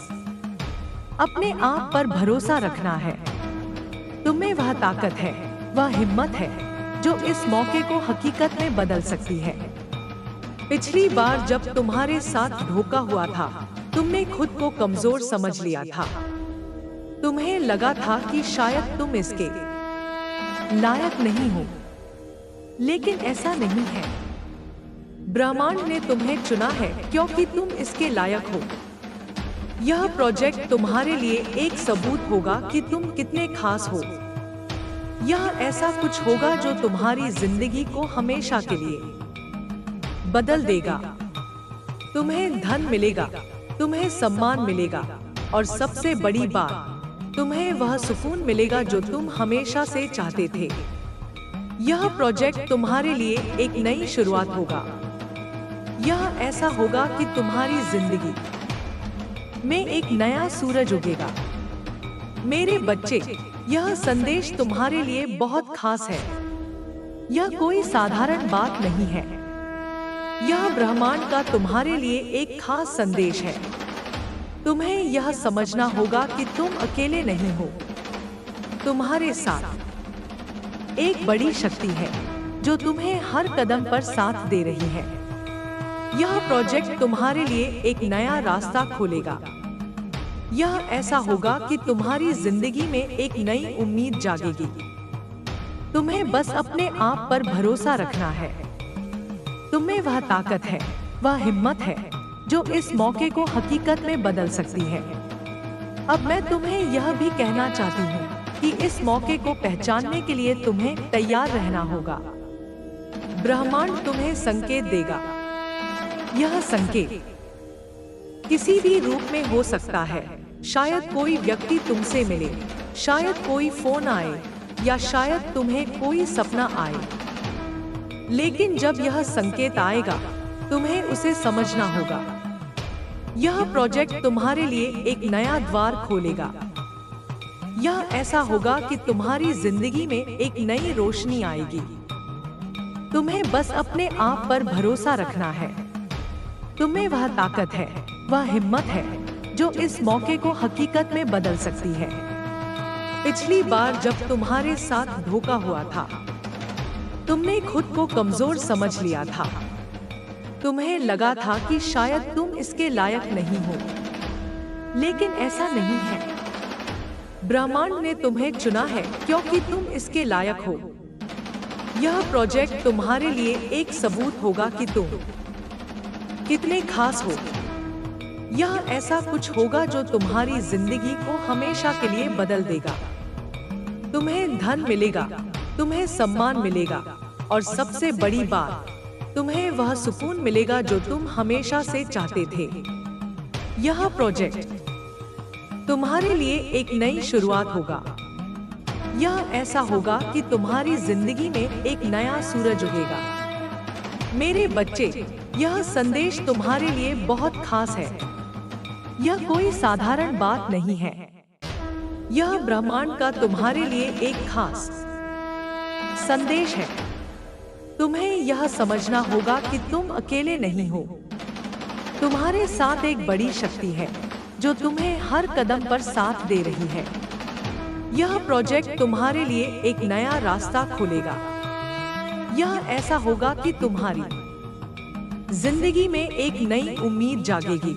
अपने आप पर भरोसा रखना है। तुम्हें वह ताकत है, वह हिम्मत है जो इस मौके को हकीकत में बदल सकती है। पिछली बार जब तुम्हारे साथ धोखा हुआ था, तुमने खुद को कमजोर समझ लिया था। तुम्हें लगा था कि शायद तुम इसके लायक नहीं हो, लेकिन ऐसा नहीं है। ब्रह्मांड ने तुम्हें चुना है क्योंकि तुम इसके लायक हो। यह प्रोजेक्ट तुम्हारे लिए एक सबूत होगा कि तुम कितने खास हो। यह ऐसा कुछ होगा जो तुम्हारी जिंदगी को हमेशा के लिए बदल देगा। तुम्हें धन मिलेगा, तुम्हें सम्मान मिलेगा, और सबसे बड़ी बात, तुम्हें वह सुकून मिलेगा जो तुम हमेशा से चाहते थे। यह प्रोजेक्ट तुम्हारे लिए एक नई शुरुआत होगा। यह ऐसा होगा कि तुम्हारी जिंदगी में एक नया सूरज उगेगा। मेरे बच्चे, यह संदेश तुम्हारे लिए बहुत खास है। यह कोई साधारण बात नहीं है। यह ब्रह्मांड का तुम्हारे लिए एक खास संदेश है। तुम्हें यह समझना होगा कि तुम अकेले नहीं हो। तुम्हारे साथ एक बड़ी शक्ति है जो तुम्हें हर कदम पर साथ दे रही है। यह प्रोजेक्ट तुम्हारे लिए एक नया रास्ता खोलेगा। यह ऐसा होगा कि तुम्हारी जिंदगी में एक नई उम्मीद जागेगी। तुम्हें बस अपने आप पर भरोसा रखना है। तुम्हें वह ताकत है, वह हिम्मत है जो इस मौके को हकीकत में बदल सकती है। अब मैं तुम्हें यह भी कहना चाहती हूँ कि इस मौके को पहचानने के लिए तुम्हें तैयार रहना होगा। ब्रह्मांड तुम्हें संकेत देगा। यह संकेत किसी भी रूप में हो सकता है। शायद कोई व्यक्ति तुमसे मिले, शायद कोई फोन आए, या शायद तुम्हें कोई सपना आए। लेकिन जब यह संकेत आएगा, तुम्हें उसे समझना होगा। यह प्रोजेक्ट तुम्हारे लिए एक नया द्वार खोलेगा। यह ऐसा होगा कि तुम्हारी जिंदगी में एक नई रोशनी आएगी। तुम्हें बस अपने आप पर भरोसा रखना है। तुम्हें वह ताकत है, वह हिम्मत है जो इस मौके को हकीकत में बदल सकती है। पिछली बार जब तुम्हारे साथ धोखा हुआ था, तुमने खुद को कमजोर समझ लिया था। तुम्हें लगा था कि शायद तुम इसके लायक नहीं हो, लेकिन ऐसा नहीं है। ब्रह्मांड ने तुम्हें चुना है क्योंकि तुम इसके लायक हो। यह प्रोजेक्ट तुम्हारे लिए एक सबूत होगा कि तुम कितने खास हो। यह ऐसा कुछ होगा जो तुम्हारी जिंदगी को हमेशा के लिए बदल देगा। तुम्हें धन मिलेगा, तुम्हें सम्मान मिलेगा, और सबसे बड़ी बात, तुम्हें वह सुकून मिलेगा जो तुम हमेशा से चाहते थे। यह प्रोजेक्ट तुम्हारे लिए एक नई शुरुआत होगा। यह ऐसा होगा कि तुम्हारी जिंदगी में एक नया सूरज उगेगा। मेरे बच्चे, यह संदेश तुम्हारे लिए बहुत खास है। यह कोई साधारण बात नहीं है। यह ब्रह्मांड का तुम्हारे लिए एक खास संदेश है। तुम्हें यह समझना होगा कि तुम अकेले नहीं हो। तुम्हारे साथ एक बड़ी शक्ति है जो तुम्हें हर कदम पर साथ दे रही है। यह प्रोजेक्ट तुम्हारे लिए एक नया रास्ता खोलेगा। यह ऐसा होगा कि तुम्हारी जिंदगी में एक नई उम्मीद जागेगी।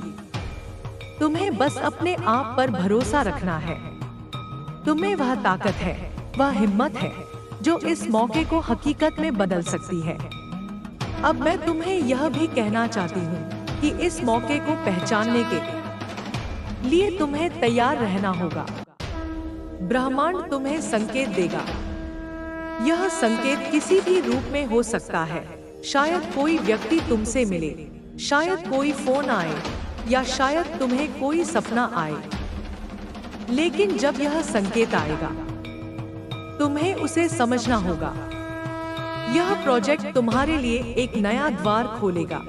तुम्हें बस अपने आप पर भरोसा रखना है। तुम्हें वह ताकत है, वह हिम्मत है जो इस मौके को हकीकत में बदल सकती है। अब मैं तुम्हें यह भी कहना चाहती हूँ कि इस मौके को पहचानने के लिए तुम्हें तैयार रहना होगा। ब्रह्मांड तुम्हें संकेत देगा। यह संकेत किसी भी रूप में हो सकता है। शायद कोई व्यक्ति तुमसे मिले, शायद कोई फोन आए, या शायद तुम्हें कोई सपना आए। लेकिन जब यह संकेत आएगा, तुम्हें उसे समझना होगा। यह प्रोजेक्ट तुम्हारे लिए एक नया द्वार खोलेगा।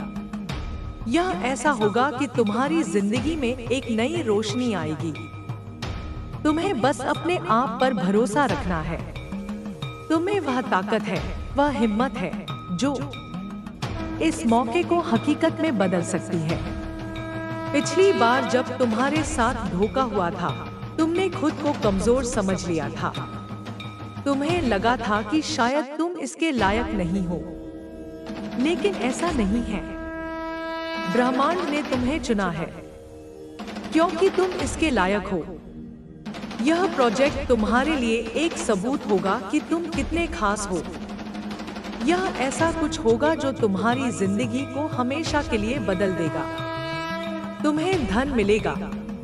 यह ऐसा होगा कि तुम्हारी जिंदगी में एक नई रोशनी आएगी। तुम्हें बस अपने आप पर भरोसा रखना है। तुम्हें वह ताकत है, वह हिम्मत है जो इस मौके को हकीकत में बदल सकती है। पिछली बार जब तुम्हारे साथ धोखा हुआ था, तुमने खुद को कमजोर समझ लिया था। तुम्हें लगा था कि शायद तुम इसके लायक नहीं हो, लेकिन ऐसा नहीं है। ब्रह्मांड ने तुम्हें चुना है क्योंकि तुम इसके लायक हो। यह प्रोजेक्ट तुम्हारे लिए एक सबूत होगा कि तुम कितने खास हो। यह ऐसा कुछ होगा जो तुम्हारी जिंदगी को हमेशा के लिए बदल देगा। तुम्हें धन मिलेगा,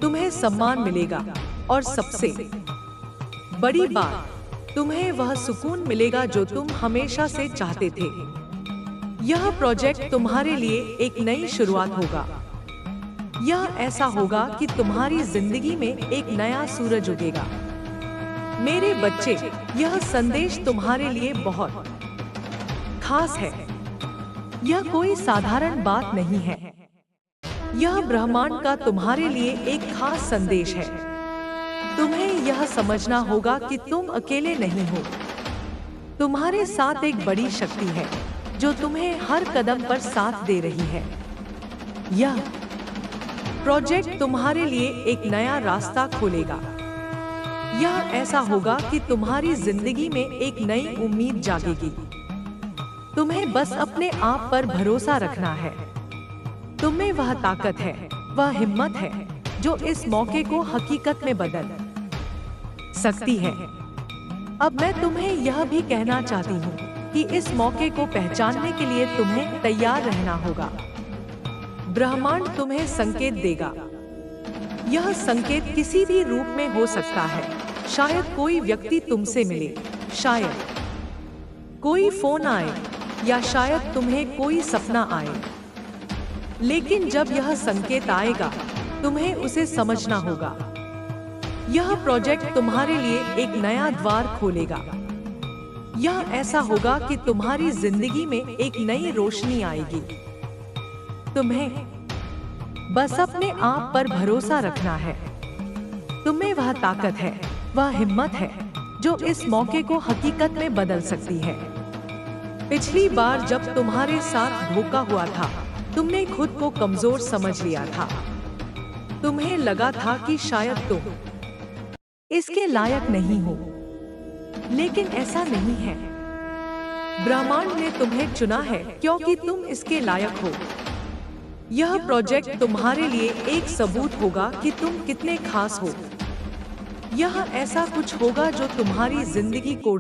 तुम्हें सम्मान मिलेगा, और सबसे बड़ी बात, तुम्हें वह सुकून मिलेगा जो तुम हमेशा से चाहते थे। यह प्रोजेक्ट तुम्हारे लिए एक नई शुरुआत होगा। यह ऐसा होगा कि तुम्हारी जिंदगी में एक नया सूरज उगेगा। मेरे बच्चे, यह संदेश तुम्हारे लिए बहुत खास है। यह कोई साधारण बात नहीं है। यह ब्रह्मांड का तुम्हारे लिए एक खास संदेश है। तुम्हें यह समझना होगा कि तुम अकेले नहीं हो। तुम्हारे साथ एक बड़ी शक्ति है जो तुम्हें हर कदम पर साथ दे रही है। यह प्रोजेक्ट तुम्हारे लिए एक नया रास्ता खोलेगा। यह ऐसा होगा कि तुम्हारी जिंदगी में एक नई उम्मीद जागेगी। तुम्हें बस अपने आप पर भरोसा रखना है। तुम में वह ताकत है, वह हिम्मत है जो इस मौके को हकीकत में बदल सकती है। अब मैं तुम्हें यह भी कहना चाहती हूँ कि इस मौके को पहचानने के लिए तुम्हें तैयार रहना होगा। ब्रह्मांड तुम्हें संकेत देगा। यह संकेत किसी भी रूप में हो सकता है। शायद कोई व्यक्ति तुमसे मिले, शायद कोई फोन आए, या शायद तुम्हें कोई सपना आए। लेकिन जब यह संकेत आएगा, तुम्हें उसे समझना होगा। यह प्रोजेक्ट तुम्हारे लिए एक नया द्वार खोलेगा। यह ऐसा होगा कि तुम्हारी जिंदगी में एक नई रोशनी आएगी। तुम्हें बस अपने आप पर भरोसा रखना है। तुम्हें वह ताकत है, वह हिम्मत है जो इस मौके को हकीकत में बदल सकती है। पिछली बार जब तुम्हारे साथ धोखा हुआ था, तुमने खुद को कमजोर समझ लिया था। तुम्हें लगा था कि शायद तुम इसके लायक नहीं हो, लेकिन ऐसा नहीं है। ब्रह्मांड ने तुम्हें चुना है क्योंकि तुम इसके लायक हो। यह प्रोजेक्ट तुम्हारे लिए एक सबूत होगा कि तुम कितने खास हो। यह ऐसा कुछ होगा जो तुम्हारी जिंदगी को